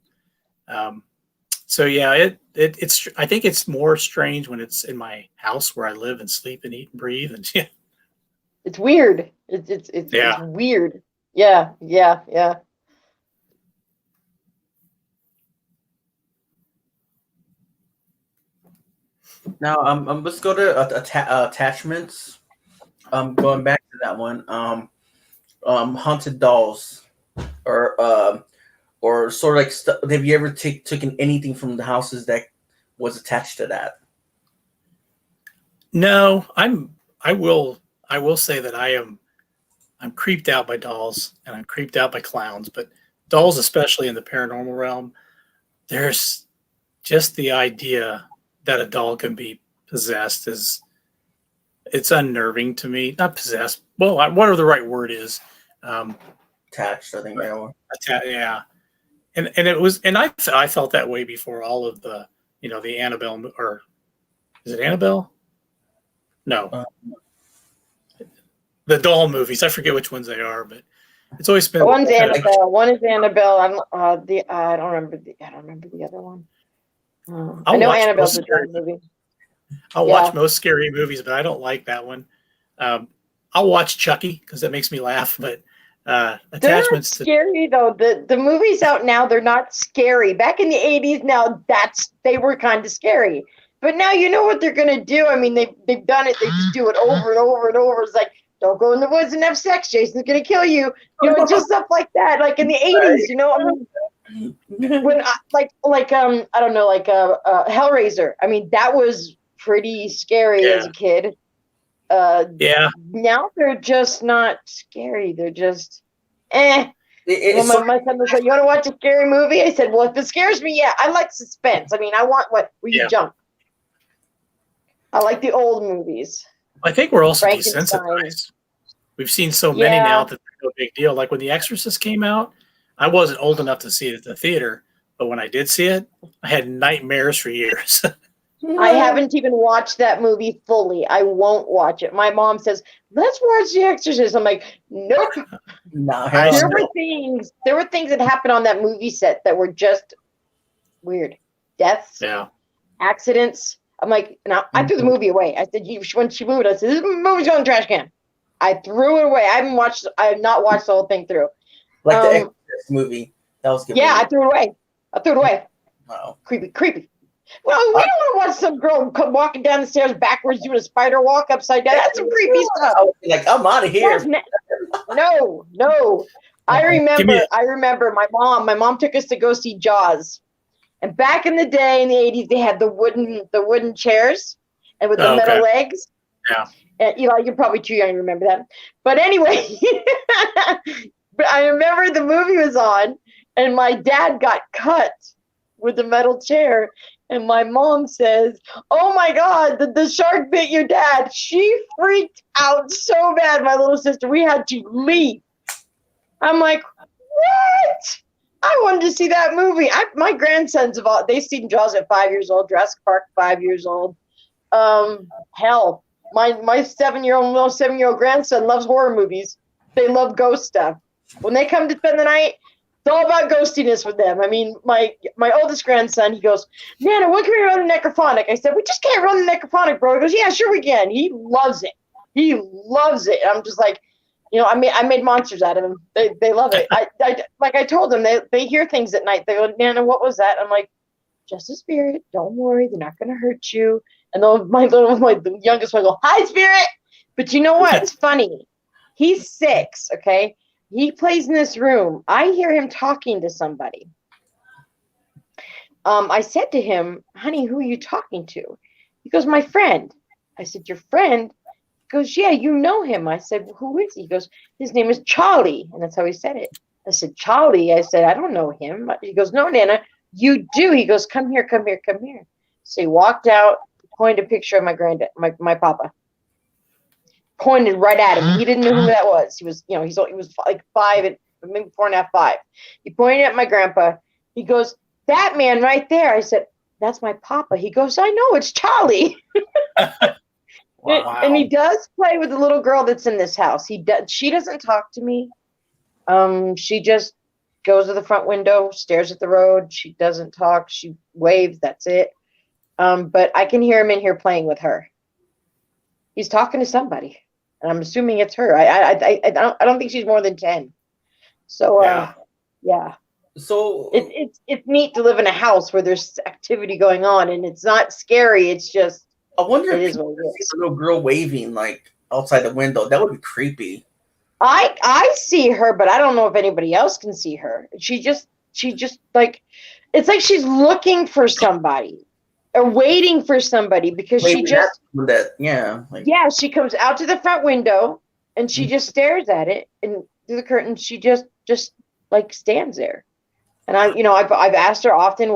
So yeah, it's. I think it's more strange when it's in my house where I live and sleep and eat and breathe. And yeah, It's weird. It's weird. Yeah. Now, let's go to attachments. Going back to that one. Haunted dolls, or sort of like have you ever taken anything from the houses that was attached to that? no, I will say that I'm creeped out by dolls and I'm creeped out by clowns, but dolls, especially in the paranormal realm, there's just the idea that a doll can be possessed it's unnerving to me. Not possessed. Well, whatever the right word is. Attached, I think. Yeah. And it was, and I felt that way before all of the, the Annabelle, or is it Annabelle? No. The doll movies. I forget which ones they are, but it's always been. One's Annabelle. One is Annabelle. I don't remember the other one. I know Annabelle's a good movie. I'll watch most scary movies, but I don't like that one. I'll watch Chucky because that makes me laugh. But attachments to scary though. The movies out now, they're not scary. Back in the 80s, now they were kind of scary. But now you know what they're gonna do. I mean, they've done it. They just do it over and over and over. It's like, don't go in the woods and have sex. Jason's gonna kill you. Just stuff like that. Like in the 80s, when I don't know, Hellraiser. I mean, that was pretty scary as a kid. Now they're just not scary. They're just my son was like, "You want to watch a scary movie?" I said, "Well, if it scares me, yeah, I like suspense. I mean, I want where you jump. I like the old movies." I think we're also desensitized. We've seen so many now that they're no big deal. Like when The Exorcist came out, I wasn't old enough to see it at the theater, but when I did see it, I had nightmares for years. I haven't even watched that movie fully. I won't watch it. My mom says, "Let's watch The Exorcist." I'm like, nope. No, there were things that happened on that movie set that were just weird. Deaths, accidents. I'm like, I threw the movie away. I said, when she moved, I said, "This movie's going in the trash can." I threw it away. I have not watched the whole thing through. Like the Exorcist movie. That was good. Yeah, movie. I threw it away. Wow. Creepy. Well, we don't want to watch some girl come walking down the stairs backwards doing a spider walk upside down. That's some creepy stuff. Like, I'm out of here. No. I remember my mom took us to go see Jaws. And back in the day, in the 80s, they had the wooden chairs and with the metal legs. Yeah. And you're probably too young to remember that. But anyway, but I remember the movie was on and my dad got cut with the metal chair. And my mom says, "Oh my God, the shark bit your dad." She freaked out so bad, my little sister. We had to leave. I'm like, what? I wanted to see that movie. My grandsons they've seen Jaws at 5 years old, Jurassic Park 5 years old. Hell, my 7-year-old grandson loves horror movies. They love ghost stuff. When they come to spend the night, it's all about ghostiness with them. I mean, my oldest grandson, he goes, "Nana, when can we run the necrophonic?" I said, "We just can't run the necrophonic, bro." He goes, "Yeah, sure we can." He loves it. I'm just like, I made monsters out of them. They love it. I told them, they hear things at night. They go, "Nana, what was that?" I'm like, "Just a spirit. Don't worry. They're not going to hurt you." And then my youngest one go, "Hi, spirit." But you know what? It's funny. He's 6, okay? He plays in this room. I hear him talking to somebody. I said to him, "Honey, who are you talking to?" He goes, "My friend." I said, "Your friend?" He goes, "Yeah, you know him." I said, "Well, who is he?" He goes, "His name is Charlie." And that's how he said it. I said, "Charlie?" I said, "I don't know him." He goes, "No, Nana, you do." He goes, "Come here. So he walked out, pointed a picture of my granddad, my papa. pointed right at him. He didn't know who that was. He was, he was like 5 and maybe 4.5, 5. He pointed at my grandpa. He goes, "That man right there." I said, "That's my papa." He goes, "I know, it's Charlie." Wow. And he does play with the little girl that's in this house. She doesn't talk to me. She just goes to the front window, stares at the road. She doesn't talk. She waves. That's it. But I can hear him in here playing with her. He's talking to somebody, and I'm assuming it's her. I don't think she's more than 10. So yeah. So it's neat to live in a house where there's activity going on, and it's not scary. It's just I wonder it if is what it is. a little girl waving like outside the window. That would be creepy. I see her, but I don't know if anybody else can see her. She just like, it's like she's looking for somebody or waiting for somebody, because she just she comes out to the front window and she just stares at it, and through the curtain she just like stands there. And I've asked her often,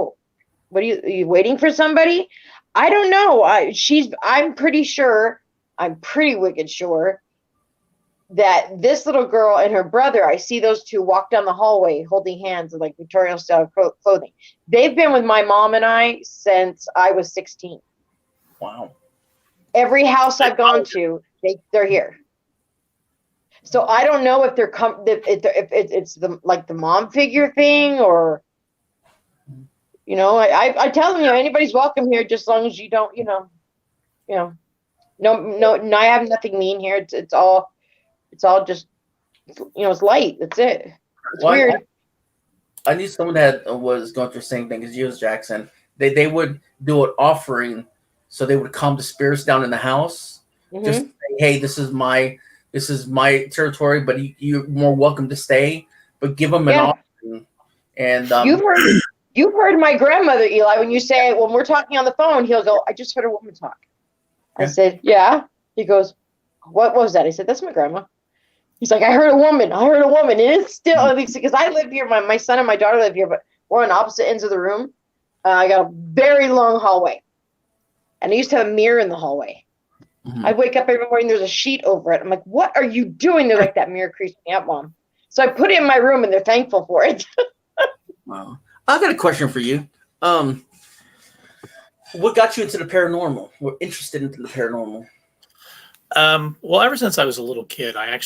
"What are you waiting for somebody?" I don't know. I'm pretty wicked sure that this little girl and her brother, I see those two walk down the hallway holding hands in like Victorian style clothing. They've been with my mom and I since I was 16. Wow. Every house I've gone to, they're here. So I don't know if if it's the mom figure thing, or I tell them, anybody's welcome here, just as long as you don't, no, I have nothing mean here. It's all just, it's light. That's it. It's weird. I knew someone that was going through the same thing as you, Jackson. They would do an offering, so they would calm the spirits down in the house. Mm-hmm. Just say, "Hey, this is my territory, but you're more welcome to stay." But give them an offering. And you've heard my grandmother, Eli, when we're talking on the phone, he'll go, "I just heard a woman talk." I said, "Yeah." He goes, "What was that?" I said, "That's my grandma." He's like, I heard a woman. And it's still, because I live here, my son and my daughter live here, but we're on opposite ends of the room. I got a very long hallway. And I used to have a mirror in the hallway. Mm-hmm. I wake up every morning, there's a sheet over it. I'm like, "What are you doing?" They're like, "That mirror creeps me out, Mom." So I put it in my room, and they're thankful for it. Wow. I got a question for you. What got you into the paranormal? Or interested into the paranormal? Well, ever since I was a little kid, I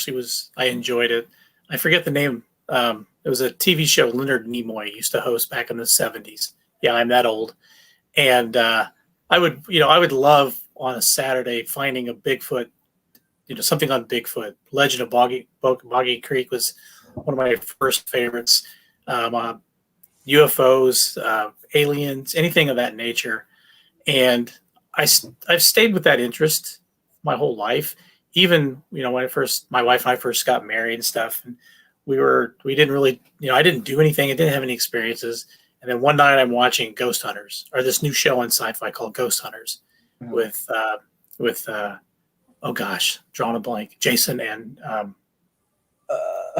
enjoyed it. I forget the name. It was a TV show Leonard Nimoy used to host back in the 70s. Yeah, I'm that old. And I would love on a Saturday finding a Bigfoot, something on Bigfoot. Legend of Boggy Creek was one of my first favorites. UFOs, aliens, anything of that nature. And I've stayed with that interest my whole life. Even, when my wife and I first got married and stuff, and we didn't really, I didn't do anything. I didn't have any experiences. And then one night I'm watching Ghost Hunters, or this new show on Sci-Fi called Ghost Hunters, mm-hmm. with oh gosh, drawing a blank, Jason and I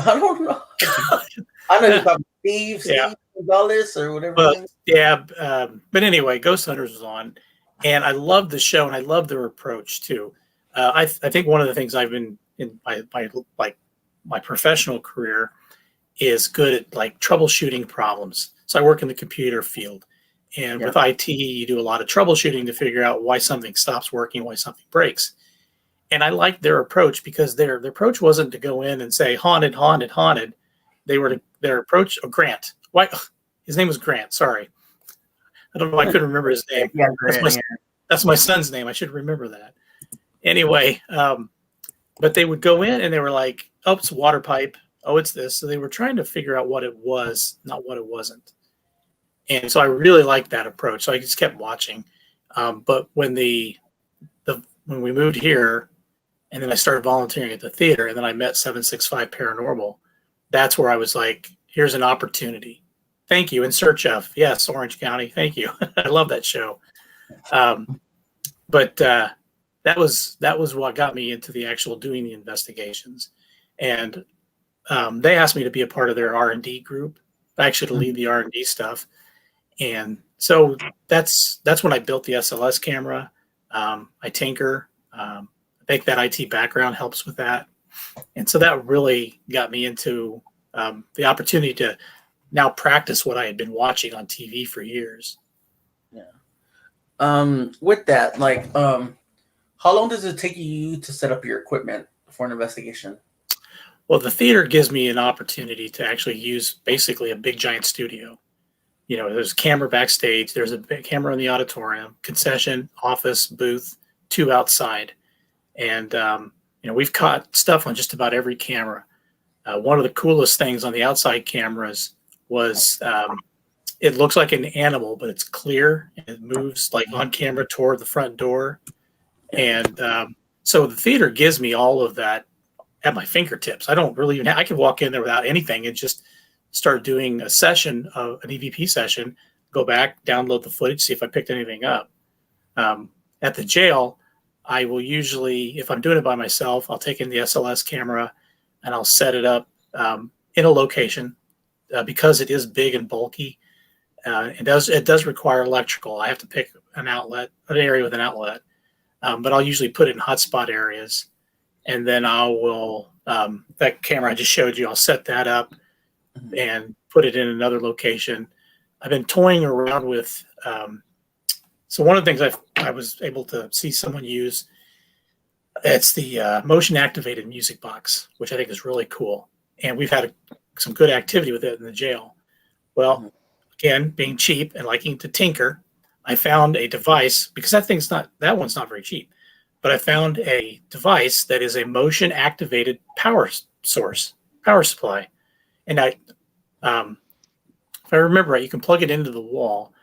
don't know. I know you're talking Steve Gonzalez or whatever. But anyway, Ghost Hunters was on, and I loved the show, and I loved their approach too. I think one of the things I've been in my professional career is good at like troubleshooting problems. So I work in the computer field, and with IT, you do a lot of troubleshooting to figure out why something stops working, why something breaks. And I liked their approach, because their approach wasn't to go in and say haunted, haunted, haunted. Their approach. Grant. Why? His name was Grant. Sorry, I don't know. I couldn't remember his name. Yeah, Grant, that's my son's name. I should remember that. Anyway, but they would go in and they were like, "Oh, it's a water pipe. Oh, it's this." So they were trying to figure out what it was, not what it wasn't. And so I really liked that approach. So I just kept watching. But when when we moved here, and then I started volunteering at the theater, and then I met 765 Paranormal, that's where I was like, here's an opportunity. Thank you. In search of, yes, Orange County. Thank you. I love that show. But that was what got me into the actual doing the investigations. And they asked me to be a part of their R&D group, actually to lead the R&D stuff. And so that's when I built the SLS camera. I tinker. I think that IT background helps with that. And so that really got me into the opportunity to now practice what I had been watching on TV for years. Yeah. With that, like, how long does it take you to set up your equipment for an investigation? Well, the theater gives me an opportunity to actually use basically a big giant studio. You know, there's a camera backstage, there's a big camera in the auditorium, concession, office, booth, 2 outside. And, you know, we've caught stuff on just about every camera. One of the coolest things on the outside cameras was it looks like an animal, but it's clear and it moves like on camera toward the front door. And so the theater gives me all of that at my fingertips. I don't really even I can walk in there without anything and just start doing a session of an EVP session, go back, download the footage, see if I picked anything up. At the jail, I will usually, if I'm doing it by myself, I'll take in the SLS camera and I'll set it up in a location because it is big and bulky. It does require electrical. I have to pick an area with an outlet, but I'll usually put it in hotspot areas. And then I will, that camera I just showed you, I'll set that up and put it in another location. I've been toying around with, so one of the things I was able to see someone use, it's the motion activated music box, which I think is really cool. And we've had some good activity with it in the jail. Well, again, being cheap and liking to tinker, I found a device, because that one's not very cheap, but I found a device that is a motion activated power supply. And if I remember right, you can plug it into the wall,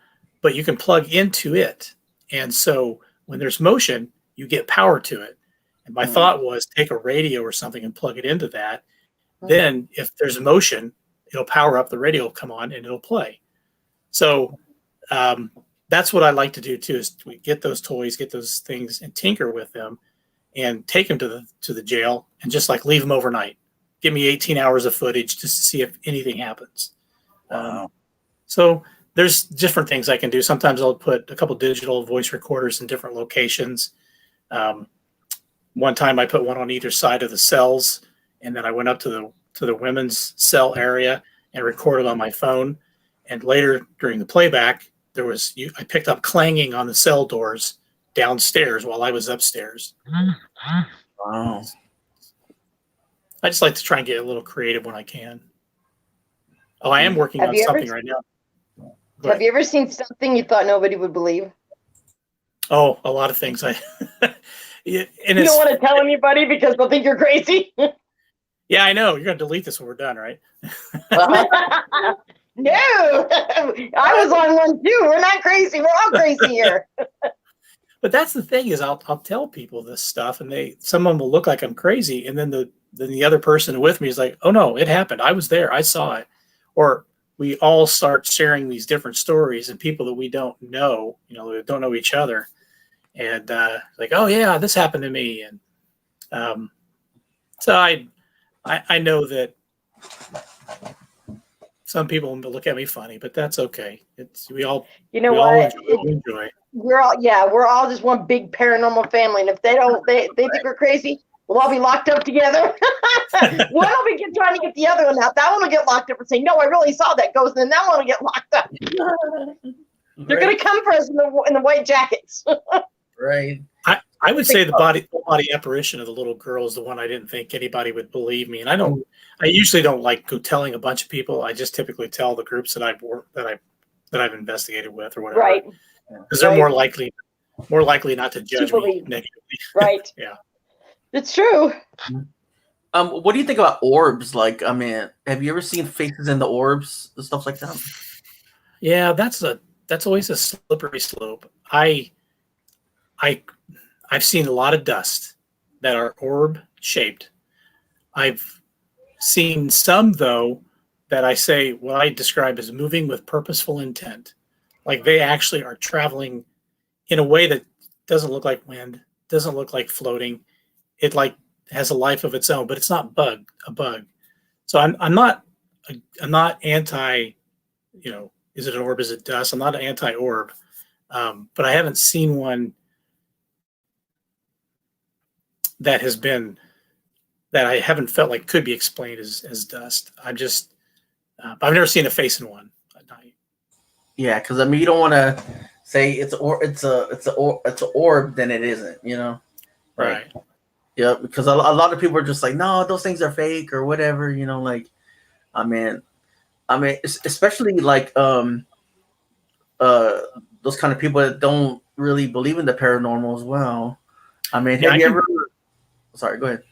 but you can plug into it. And so when there's motion, you get power to it. And my thought was take a radio or something and plug it into that. Then if there's motion, it'll power up, the radio will come on and it'll play. So that's what I like to do too, is we get those toys, get those things and tinker with them and take them to the jail and just like leave them overnight. Give me 18 hours of footage just to see if anything happens. Wow. So there's different things I can do. Sometimes I'll put a couple digital voice recorders in different locations. One time I put one on either side of the cells, and then I went up to the women's cell area and recorded on my phone. And later during the playback, I picked up clanging on the cell doors downstairs while I was upstairs. Wow. I just like to try and get a little creative when I can. Oh, I am working on something right now. Have you ever seen something you thought nobody would believe? Oh, a lot of things. You don't want to tell anybody because they'll think you're crazy. Yeah, I know. You're going to delete this when we're done, right? No, I was on one too. We're not crazy. We're all crazy here. But that's the thing is I'll tell people this stuff and some of them will look like I'm crazy. And then the other person with me is like, oh no, it happened. I was there. I saw it. Or we all start sharing these different stories and people that we don't know, that don't know each other. And like, oh yeah, this happened to me. And so I know that some people look at me funny, but that's okay. We all enjoy. We're all just one big paranormal family. And if they think we're crazy, we'll all be locked up together. One will be trying to get the other one out. That one will get locked up and say, no, I really saw that ghost. And then that one will get locked up. They're going to come for us in the white jackets. Right. I would say the body apparition of the little girl is the one I didn't think anybody would believe me. And I usually don't like go telling a bunch of people. I just typically tell the groups that I've investigated with or whatever. Right. Because they're more likely not to judge me negatively. Right. Yeah. It's true. What do you think about orbs? Like, I mean, have you ever seen faces in the orbs and stuff like that? Yeah, that's always a slippery slope. I've seen a lot of dust that are orb shaped. I've seen some though that I say what I describe as moving with purposeful intent. Like they actually are traveling in a way that doesn't look like wind, doesn't look like floating. It like has a life of its own, but it's not a bug. So I'm not anti, is it an orb? Is it dust? I'm not an anti-orb, but I haven't seen one that has been that I haven't felt like could be explained as dust. I'm just I've never seen a face in one. Yeah, because I mean, you don't want to say it's a orb, then it isn't. Like, Right. yeah, because a lot of people are just like, no, those things are fake or whatever. Like, I mean, especially like uh those kind of people that don't really believe in the paranormal as well. I mean, Yeah, have you ever? Sorry, go ahead.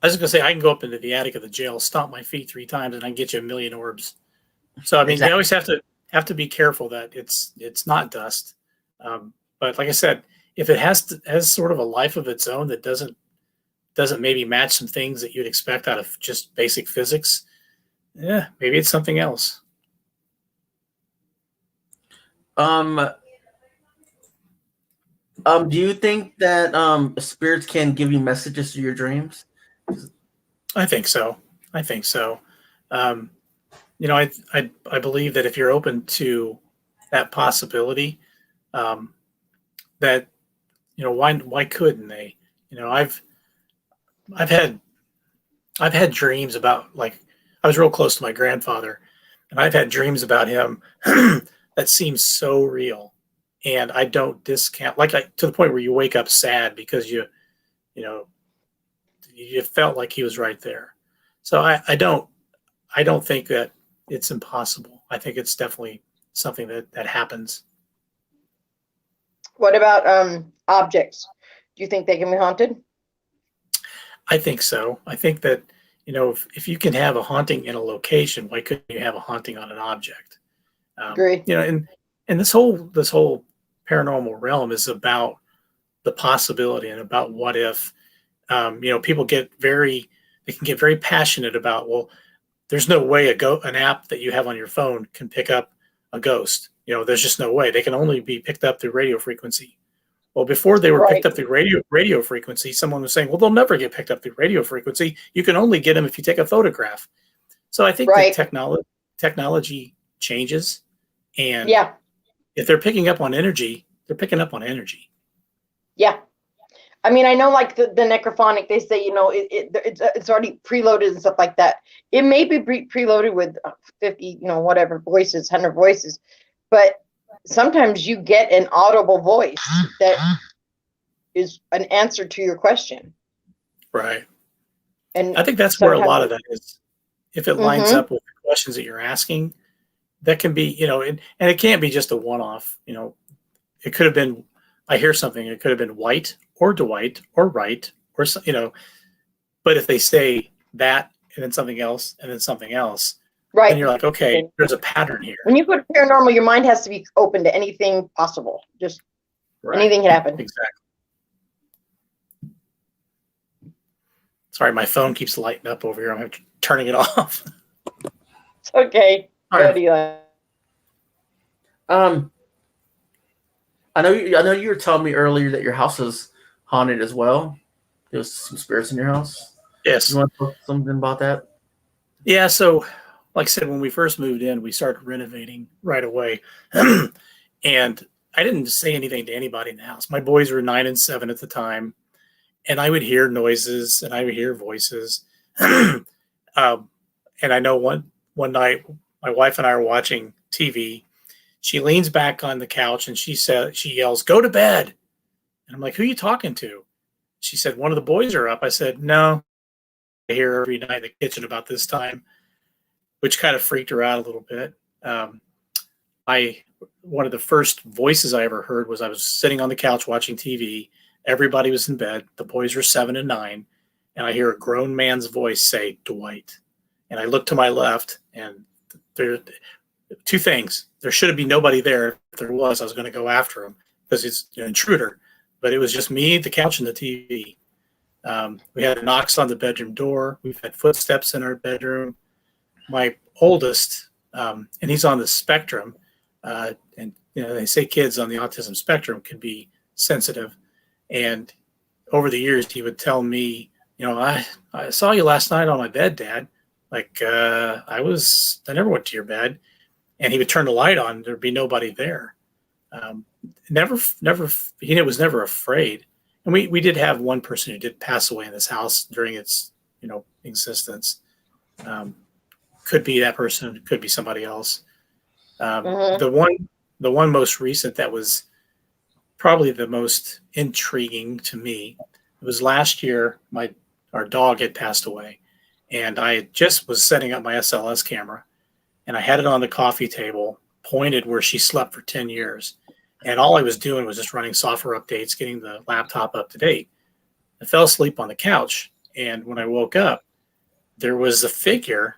I was just gonna say I can go up into the attic of the jail, stomp my feet 3 times, and I can get you a million orbs. So I mean, Exactly. they always have to be careful that it's not dust. But like I said, if it has sort of a life of its own that doesn't maybe match some things that you'd expect out of just basic physics, yeah, maybe it's something else. Um, do you think that spirits can give you messages through your dreams? I think so. I think so. Um, I believe that if you're open to that possibility, um, that why couldn't they? I've I've had I've had dreams about, like, I was real close to my grandfather, and I've had dreams about him that seem so real, and I don't discount, like, to the point where you wake up sad because you know you felt like he was right there. So I don't think that it's impossible. I think it's definitely something that happens. What about objects? Do you think they can be haunted? I think so. I think that, if you can have a haunting in a location, why couldn't you have a haunting on an object? Agree. And this whole paranormal realm is about the possibility and about what if. People they can get very passionate about, well, there's no way an app that you have on your phone can pick up a ghost. There's just no way. They can only be picked up through radio frequency. Well, before they were Right. picked up through radio frequency, someone was saying, well, they'll never get picked up through radio frequency. You can only get them if you take a photograph. So I think that Right. technology changes, and Yeah. if they're picking up on energy, they're picking up on energy. Yeah. I mean, I know, like the necrophonic, they say, it's already preloaded and stuff like that. It may be preloaded with 50, whatever voices, 100 voices, but sometimes you get an audible voice that is an answer to your question. Right. And I think that's where a lot of sometimes, that is. If it lines up with the questions that you're asking, that can be, and it can't be just a one-off. It could have been, I hear something, it could have been White or Dwight or Wright or, but if they say that and then something else and then something else, right. then you're like, okay, there's a pattern here. When you put paranormal, your mind has to be open to anything possible. Just anything can happen. Exactly. Sorry, my phone keeps lighting up over here. I'm turning it off. It's okay. Right. Good, Eli. I know you were telling me earlier that your house is haunted as well. There's some spirits in your house. Yes. You want to talk something about that? Yeah. So, like I said, when we first moved in, we started renovating right away, and I didn't say anything to anybody in the house. My boys were 9 and 7 at the time, and I would hear noises and I would hear voices. And I know one night, my wife and I are watching TV. She leans back on the couch and she yells, "Go to bed." And I'm like, "Who are you talking to?" She said, "One of the boys are up." I said, "No, I hear every night in the kitchen about this time," which kind of freaked her out a little bit. One of the first voices I ever heard was I was sitting on the couch watching TV. Everybody was in bed. The boys were 7 and 9. And I hear a grown man's voice say, "Dwight." And I look to my left, and there two things. There should be nobody there. If there was, I was going to go after him because it's an intruder. But it was just me, the couch, and the TV. We had knocks on the bedroom door. We've had footsteps in our bedroom. My oldest, and he's on the spectrum, and they say kids on the autism spectrum can be sensitive. And over the years, he would tell me, I saw you last night on my bed, Dad. Like I never went to your bed. And he would turn the light on. There'd be nobody there. He was never afraid. And we did have one person who did pass away in this house during its, existence. Could be that person, could be somebody else. Mhm. The one most recent that was probably the most intriguing to me, it was last year. Our dog had passed away, and I just was setting up my SLS camera, and I had it on the coffee table, pointed where she slept for 10 years. And all I was doing was just running software updates, getting the laptop up to date. I fell asleep on the couch, and when I woke up, there was a figure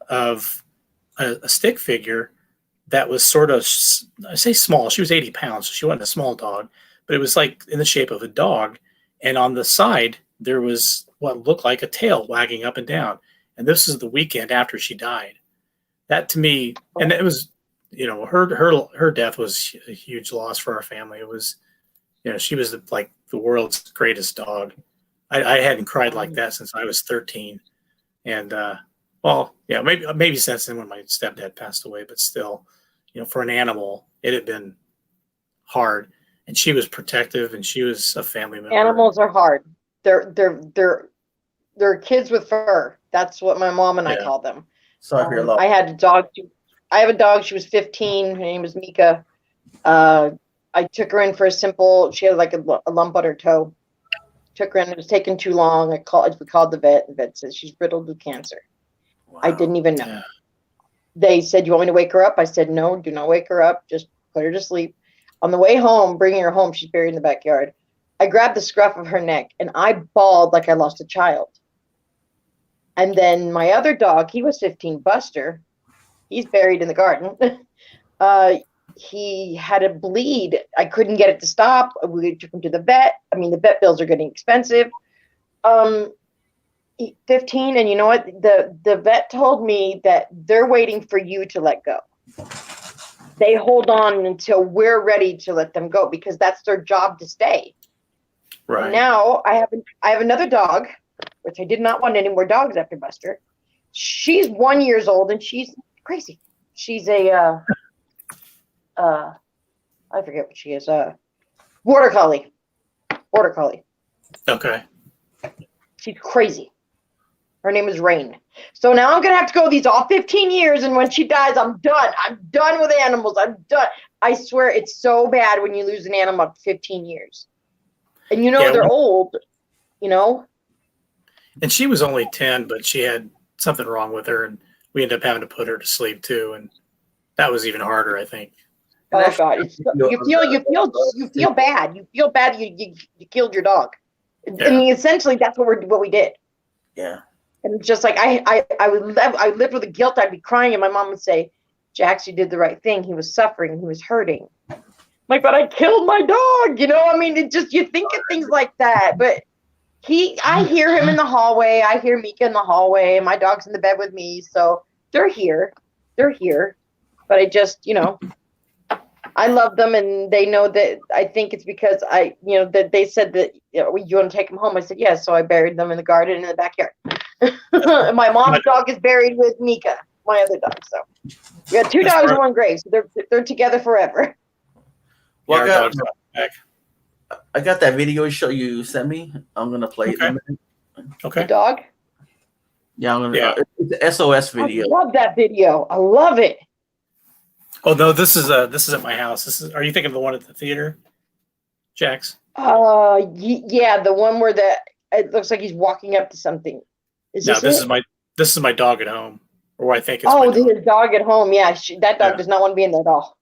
of a stick figure that was sort of, I say small. She was 80 pounds, so she wasn't a small dog, but it was like in the shape of a dog. And on the side, there was what looked like a tail wagging up and down. And this is the weekend after she died. That to me, and it was, her death was a huge loss for our family. It was, she was like the world's greatest dog. I hadn't cried like that since I was 13. And, maybe since then when my stepdad passed away, but still, for an animal, it had been hard. And she was protective, and she was a family member. Animals are hard. They're kids with fur. That's what my mom and I call them. Sorry, I had a dog. I have a dog. She was 15. Her name was Mika. I took her in for she had like a lump on her toe. Took her in. It was taking too long. We called the vet. The vet said she's riddled with cancer. Wow. I didn't even know. Yeah. They said, "You want me to wake her up?" I said, "No, do not wake her up. Just put her to sleep." On the way home, bringing her home, she's buried in the backyard. I grabbed the scruff of her neck and I bawled like I lost a child. And then my other dog, he was 15, Buster. He's buried in the garden. He had a bleed. I couldn't get it to stop. We took him to the vet. I mean, the vet bills are getting expensive. 15, and you know what? The vet told me that they're waiting for you to let go. They hold on until we're ready to let them go because that's their job to stay. Right. And now I have another dog, which I did not want any more dogs after Buster. She's 1 year old and she's crazy. She's a I forget what she is. Border collie. Border collie. Okay. She's crazy. Her name is Rain. So now I'm gonna have to go these all 15 years, and when she dies, I'm done. I'm done with animals. I'm done. I swear it's so bad when you lose an animal after 15 years. And they're old, And she was only 10, but she had something wrong with her, and we ended up having to put her to sleep too, and that was even harder, I think. Oh God, you feel bad. You feel bad. You killed your dog. Yeah. I mean, essentially, that's what we did. Yeah. And it's just like I lived with the guilt. I'd be crying, and my mom would say, "Jax, you did the right thing. He was suffering. He was hurting." I'm like, but I killed my dog. I mean, you think of things like that. But I hear him in the hallway. I hear Mika in the hallway. My dog's in the bed with me, so they're here. They're here. But I just, I love them, and they know that. I think it's because that they said that you want to take them home. I said yes, so I buried them in the garden in the backyard. My mom's dog is buried with Mika, my other dog. So we got two dogs in one grave. So they're together forever. Well, I got that video show you sent me. I'm gonna play it in a minute. Okay. The dog. Yeah, I'm gonna. It's an SOS video. I love that video. I love it. Oh no, this is at my house. Are you thinking of the one at the theater, Jax? Yeah, the one where it looks like he's walking up to something. This is my dog at home, or I think it's. Oh, the dog at home. Yeah, that dog does not want to be in there at all.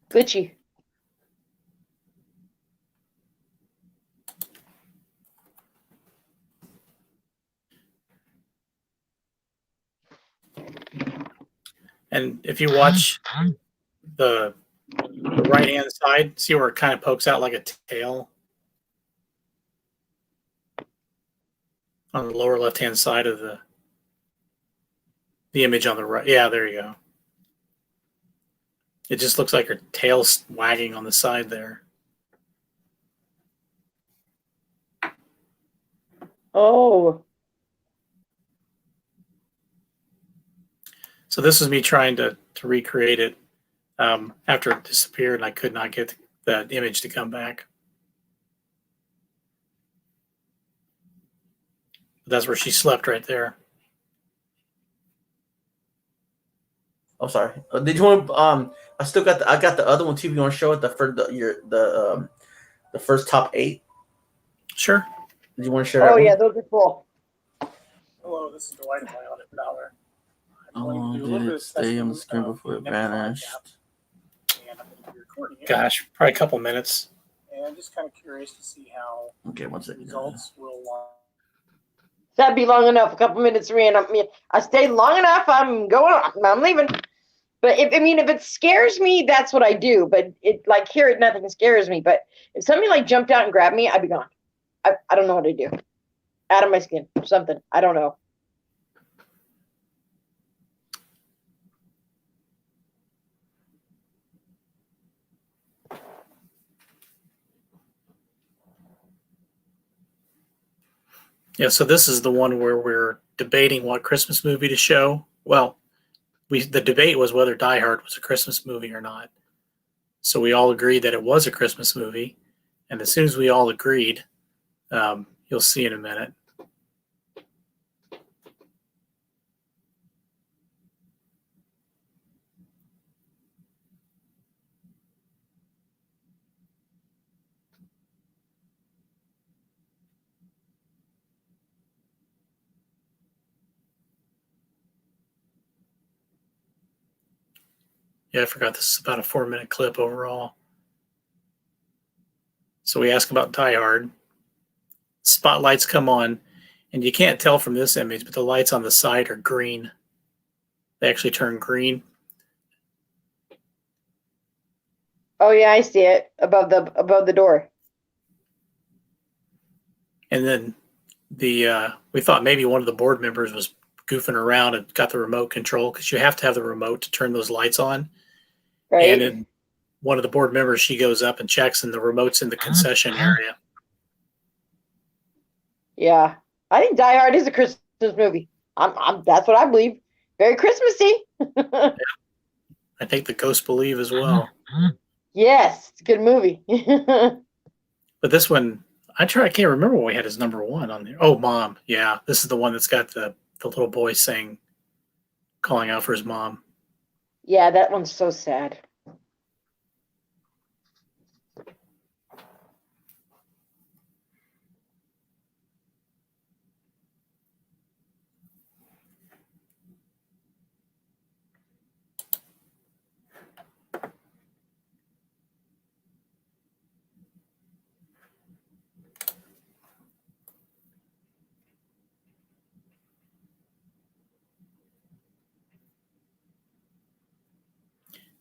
Glitchy. And if you watch the right-hand side, see where it kind of pokes out like a tail? On the lower left-hand side of the image on the right. Yeah, there you go. It just looks like her tail's wagging on the side there. Oh. So this is me trying to recreate it after it disappeared, and I could not get that image to come back. That's where she slept right there. Oh, sorry. Did you want? I still got I got the other one too. If you want to show it, the first top 8. Sure. Did you want to share that? Oh one? yeah, those are cool. Hello, this is Dwight of MyHaunted Fowler. Oh, did it stay on the screen before it vanished? Gosh, probably a couple minutes. And I'm just kind of curious to see how Okay, one second. results will. That'd be long enough. A couple minutes, Rand. I stayed long enough. I'm going. I'm leaving. But if it scares me, that's what I do. But here, nothing scares me. But if somebody jumped out and grabbed me, I'd be gone. I don't know what to do. Out of my skin or something. I don't know. Yeah, so this is the one where we're debating what Christmas movie to show. Well, the debate was whether Die Hard was a Christmas movie or not. So we all agreed that it was a Christmas movie. And as soon as we all agreed, you'll see in a minute. Yeah, I forgot this is about a 4-minute clip overall. So we ask about Die Hard. Spotlights come on, and you can't tell from this image, but the lights on the side are green. They actually turn green. Oh yeah, I see it above the door. And then we thought maybe one of the board members was goofing around and got the remote control, because you have to have the remote to turn those lights on. Right. And then one of the board members, she goes up and checks, and the remote's in the concession area. Yeah, I think Die Hard is a Christmas movie. That's what I believe. Very Christmassy. I think the ghosts believe as well. Yes, it's a good movie. But this one, I can't remember what we had as number 1 on there. Oh, Mom. Yeah, this is the one that's got the little boy calling out for his mom. Yeah, that one's so sad.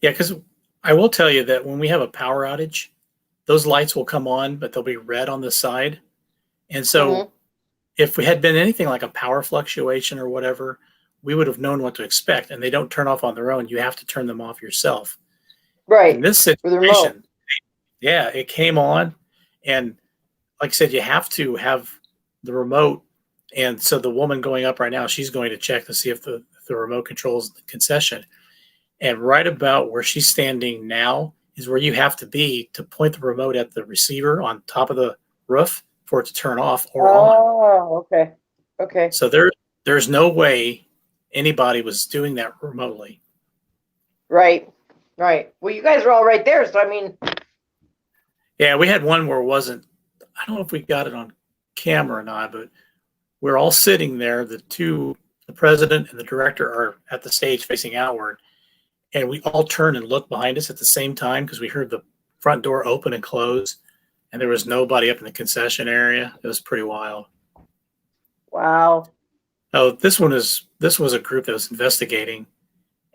Yeah, because I will tell you that when we have a power outage, those lights will come on, but they'll be red on the side. And so if we had been anything like a power fluctuation or whatever, we would have known what to expect. And they don't turn off on their own. You have to turn them off yourself. Right. In this situation, yeah, it came on. And like I said, you have to have the remote. And so the woman going up right now, she's going to check to see if the remote controls the concession. And right about where she's standing now is where you have to be to point the remote at the receiver on top of the roof for it to turn off or on. Oh, okay. Okay. So there's no way anybody was doing that remotely. Right. Right. Well, you guys are all right there. So, Yeah, we had one where it wasn't, I don't know if we got it on camera or not, but we're all sitting there. The president and the director are at the stage facing outward. And we all turned and looked behind us at the same time because we heard the front door open and close, and there was nobody up in the concession area. It was pretty wild. wow. Oh, this was a group that was investigating,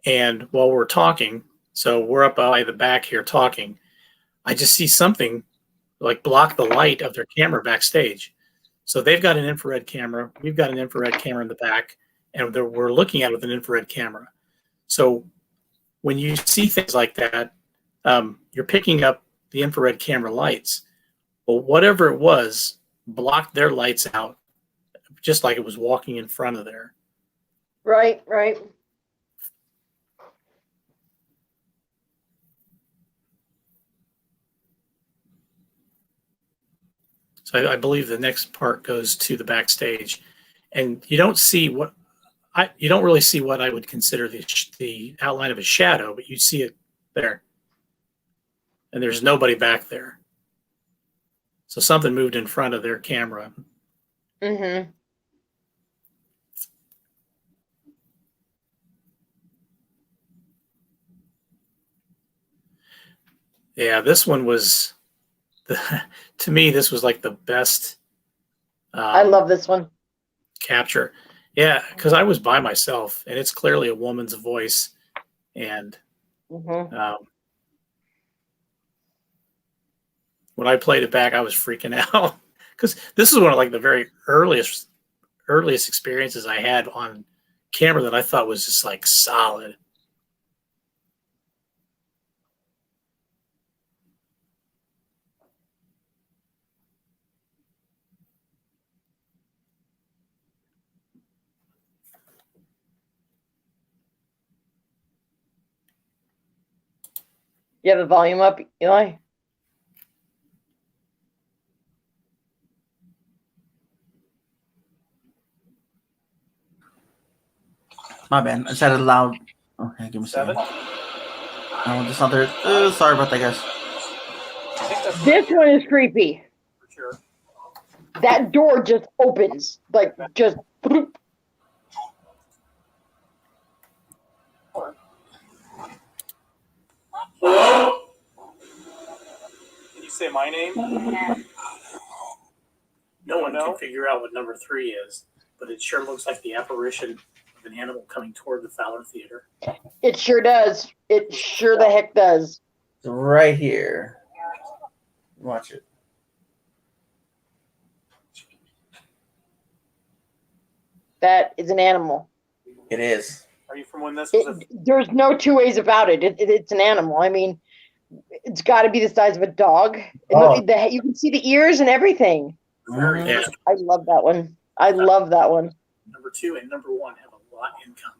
and while we're talking, so we're up by the back here talking, I just see something block the light of their camera backstage. So they've got an infrared camera. We've got an infrared camera in the back, and we're looking at it with an infrared camera. So when you see things like that, you're picking up the infrared camera lights. Well, whatever it was blocked their lights out, just like it was walking in front of there. Right. Right. So I believe the next part goes to the backstage, and you don't really see what I would consider the outline of a shadow, but you see it there, and there's nobody back there. So something moved in front of their camera. Mm-hmm. Yeah, this one was to me, this was like the best. I love this one. Capture. Yeah, because I was by myself, and it's clearly a woman's voice, and Mm-hmm. when I played it back, I was freaking out because this is one of like the very earliest experiences I had on camera that I thought was just like solid. You have the volume up, Eli? My bad. I said it loud. Okay, give me a second. 7? No, just not there. Sorry about that, guys. I think that's This one is creepy. for sure. That door just opens, like just. Bloop. Can you say my name? No one No? can figure out what number 3 is, but it sure looks like the apparition of an animal coming toward the Fowler Theater. It sure does. It sure the heck does. It's right here. Watch it. That is an animal. It is. Are you from when this was There's no two ways about it. It's an animal. I mean, it's got to be the size of a dog. And Oh. look, you can see the ears and everything. very Yeah. I love that one. I love that one. Number 2 and number 1 have a lot in common.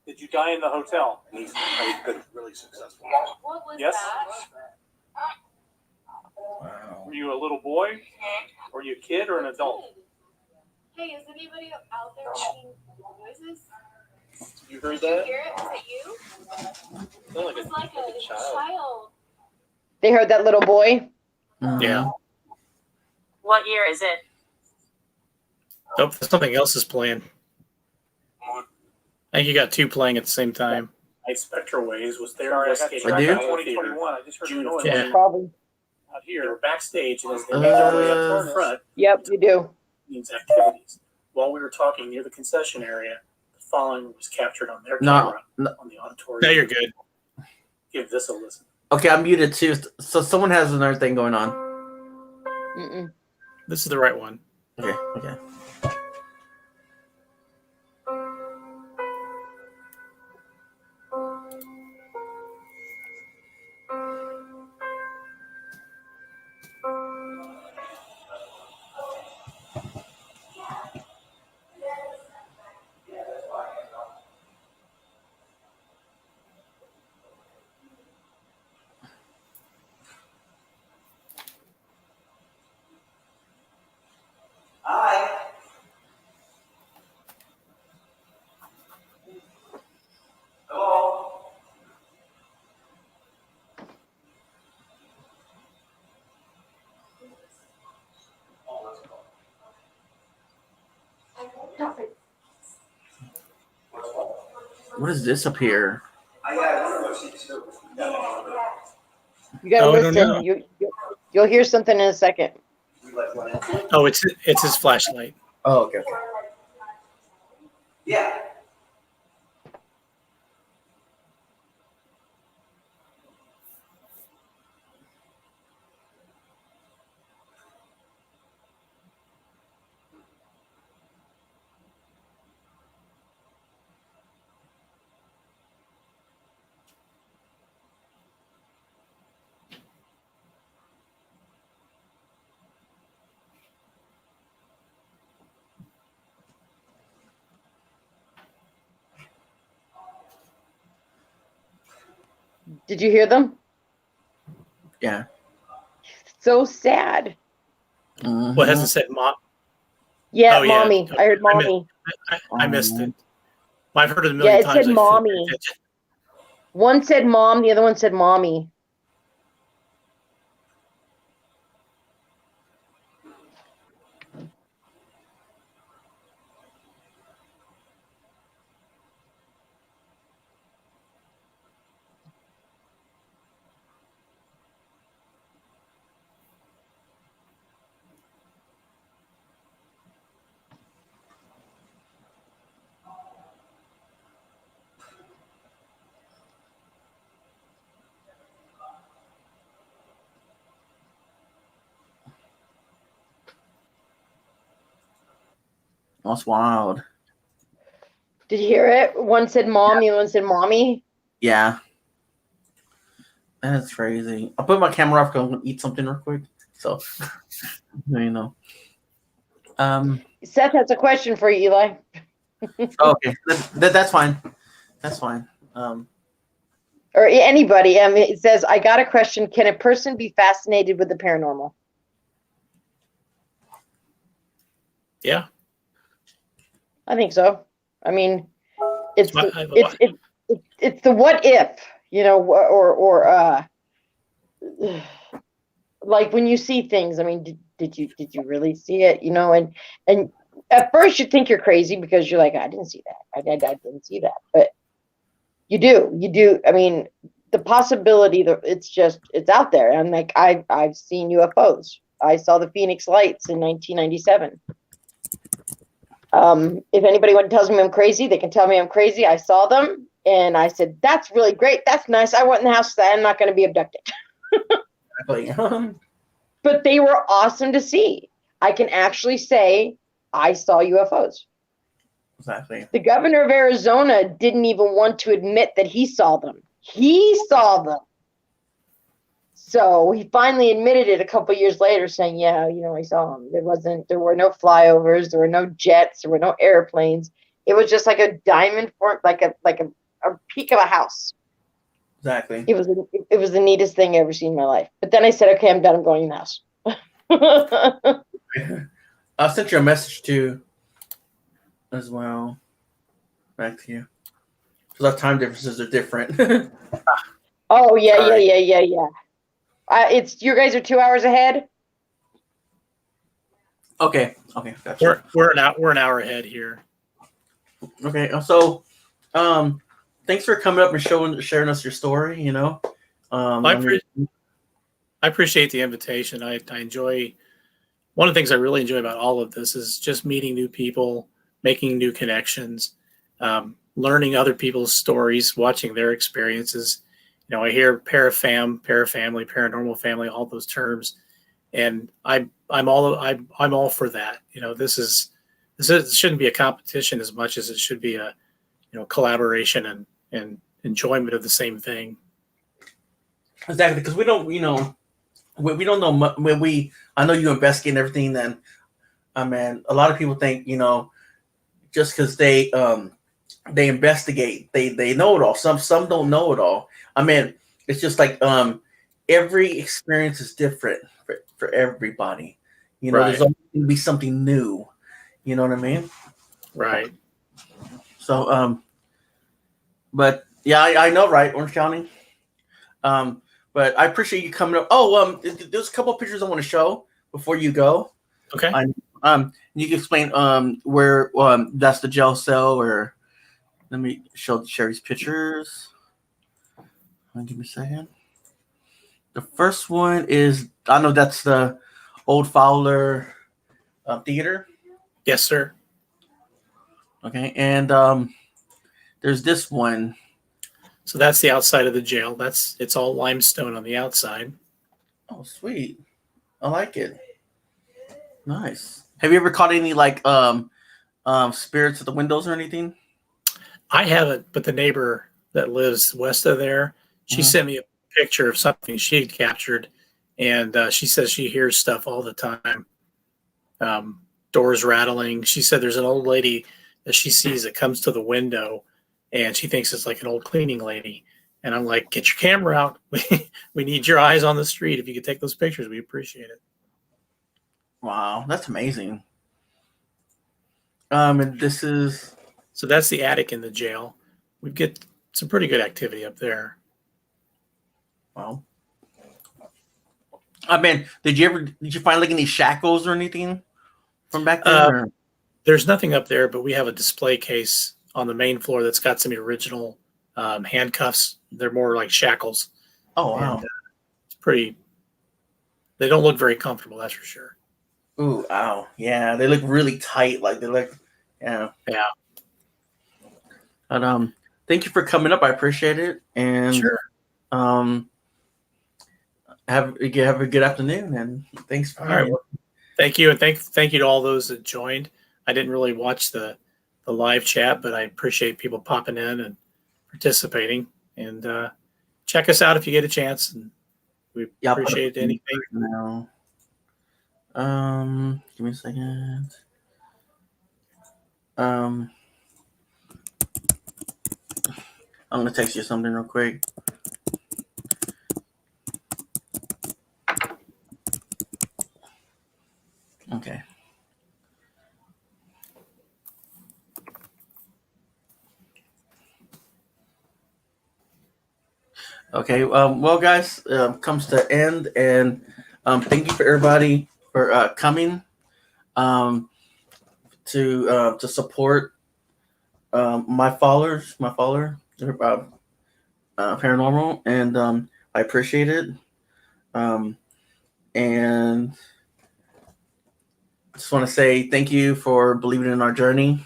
Did you die in the hotel? He's been really successful. What was Yes? that? Wow. Were you a little boy? Were you a kid or an adult? Hey, is anybody out there making noises? You heard Did you that? hear it? Was it you? Sounded It was like a child. They heard that little boy. Mhm. Yeah. What year is it? Oh, something else is playing. I think you got 2 playing at the same time. Night Spectral Waves was there. Sorry, I got I do? 2021. I just heard June the of noise. 10. Probably. Out They were here. backstage, and as they made their way up to the front, Yep, you do. means activities. While we were talking near the concession area, the following was captured on their No, camera no. on the auditorium. Now you're good. Give this a listen. Okay, I'm muted too. So someone has another thing going on. Mm-mm. This is the right one. Okay, okay. What is this up here? You gotta Oh, I don't know. listen. You'll hear something in a second. Oh, it's his flashlight. Oh, okay, okay. Yeah. Did you hear them? Yeah. so sad. What hasn't said mom? Yeah, Oh, yeah. mommy. I heard mommy. I missed it. I've heard it a Yeah, million it times. said mommy. One said mom, the other one said mommy. That's wild. Did you hear it? One said mom, the other one said mommy. Yeah. That's crazy. I'll put my camera off because I'm going to eat something real quick. So, you know. Seth has a question for you, Eli. Okay. That's fine. That's fine. Or anybody. It says, I got a question. Can a person be fascinated with the paranormal? Yeah. I think so. I mean, it's Why- it's the what if, you know, or like when you see things. I mean, did you really see it? You know, and at first you think you're crazy because you're like, I didn't see that. I didn't see that, but you do. I mean, the possibility that it's out there. And like I've seen UFOs. I saw the Phoenix Lights in 1997. If anybody tells me I'm crazy, they can tell me I'm crazy. I saw them and I said, that's really great. That's nice. I went in the house, so I'm not going to be abducted. But they were awesome to see. I can actually say I saw UFOs. Exactly. The governor of Arizona didn't even want to admit that he saw them. He saw them. So he finally admitted it a couple years later, saying, yeah, you know, I saw them. There were no flyovers, there were no jets, there were no airplanes. It was just like a diamond form, like a peak of a house. Exactly. It was the neatest thing I ever seen in my life. But then I said, okay, I'm done. I'm going in the house. I sent you a message too, as well. Back to you. Because our time differences are different. Oh yeah, Sorry. yeah. It's you guys are 2 hours ahead. Okay. Gotcha. We're an hour ahead here. Okay. So, thanks for coming up and sharing us your story. You know, I appreciate the invitation. I enjoy. One of the things I really enjoy about all of this is just meeting new people, making new connections, learning other people's stories, watching their experiences. You know, I hear parafamily, paranormal family, all those terms, and I'm all for that. You know, this shouldn't be a competition as much as it should be a collaboration and enjoyment of the same thing. Exactly, because we don't, we don't know when I know you investigate and everything. Then, man, a lot of people think, just because they investigate, they know it all. Some don't know it all. I mean, it's just like every experience is different for everybody. Right. There's always going to be something new. You know what I mean? Right. So, but yeah, I know, right, Orange County. But I appreciate you coming up. Oh, there's a couple of pictures I want to show before you go. Okay. You can explain where that's the jail cell, or let me share these pictures. Give me a second. The first one is, I know that's the old Fowler Theater. Yes, sir. Okay, and there's this one. So that's the outside of the jail. It's all limestone on the outside. Oh, sweet. I like it. Nice. Have you ever caught any spirits at the windows or anything? I haven't, but the neighbor that lives west of there, she sent me a picture of something she had captured, and she says she hears stuff all the time. Doors rattling. She said there's an old lady that she sees that comes to the window, and she thinks it's like an old cleaning lady. And I'm like, get your camera out. We need your eyes on the street. If you could take those pictures, we appreciate it. Wow, that's amazing. And this is So that's the attic in the jail. We get some pretty good activity up there. wow. I mean, did you find like any shackles or anything from back then? Or? There's nothing up there, but we have a display case on the main floor that's got some original handcuffs. They're more like shackles. Oh wow, and, it's pretty. They don't look very comfortable, that's for sure. ooh, ow, yeah, they look really tight. Like they look, yeah. But thank you for coming up. I appreciate it, and Sure. have a good afternoon, and thanks for All right. Well, thank you, and thank you to all those that joined. I didn't really watch the live chat, but I appreciate people popping in and participating. And check us out if you get a chance. And we appreciate anything. Now, give me a second. I'm gonna text you something real quick. Okay. Okay. Well, guys, comes to end, and thank you for everybody for coming to support my followers, Paranormal, and I appreciate it. And just want to say thank you for believing in our journey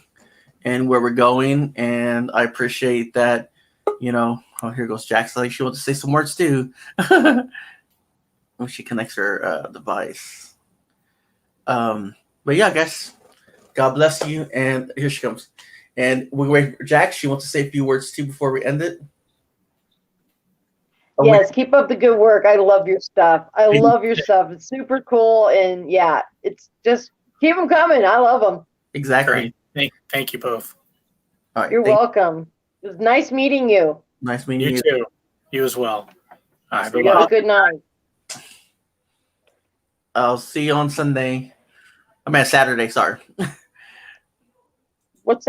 and where we're going. And I appreciate that, oh, here goes Jack's like she wants to say some words too. When she connects her device. But yeah, I guess God bless you. And here she comes. And we wait for Jack. She wants to say a few words too before we end it. Yes, keep up the good work. I love your stuff. I love your stuff. It's super cool. And yeah, it's just keep them coming. I love them. Exactly. Thank you both. All right, You're welcome. It was nice meeting you. Nice meeting you. You too. You as well. All right. You have a good night. I'll see you on Sunday. I mean, Saturday. Sorry.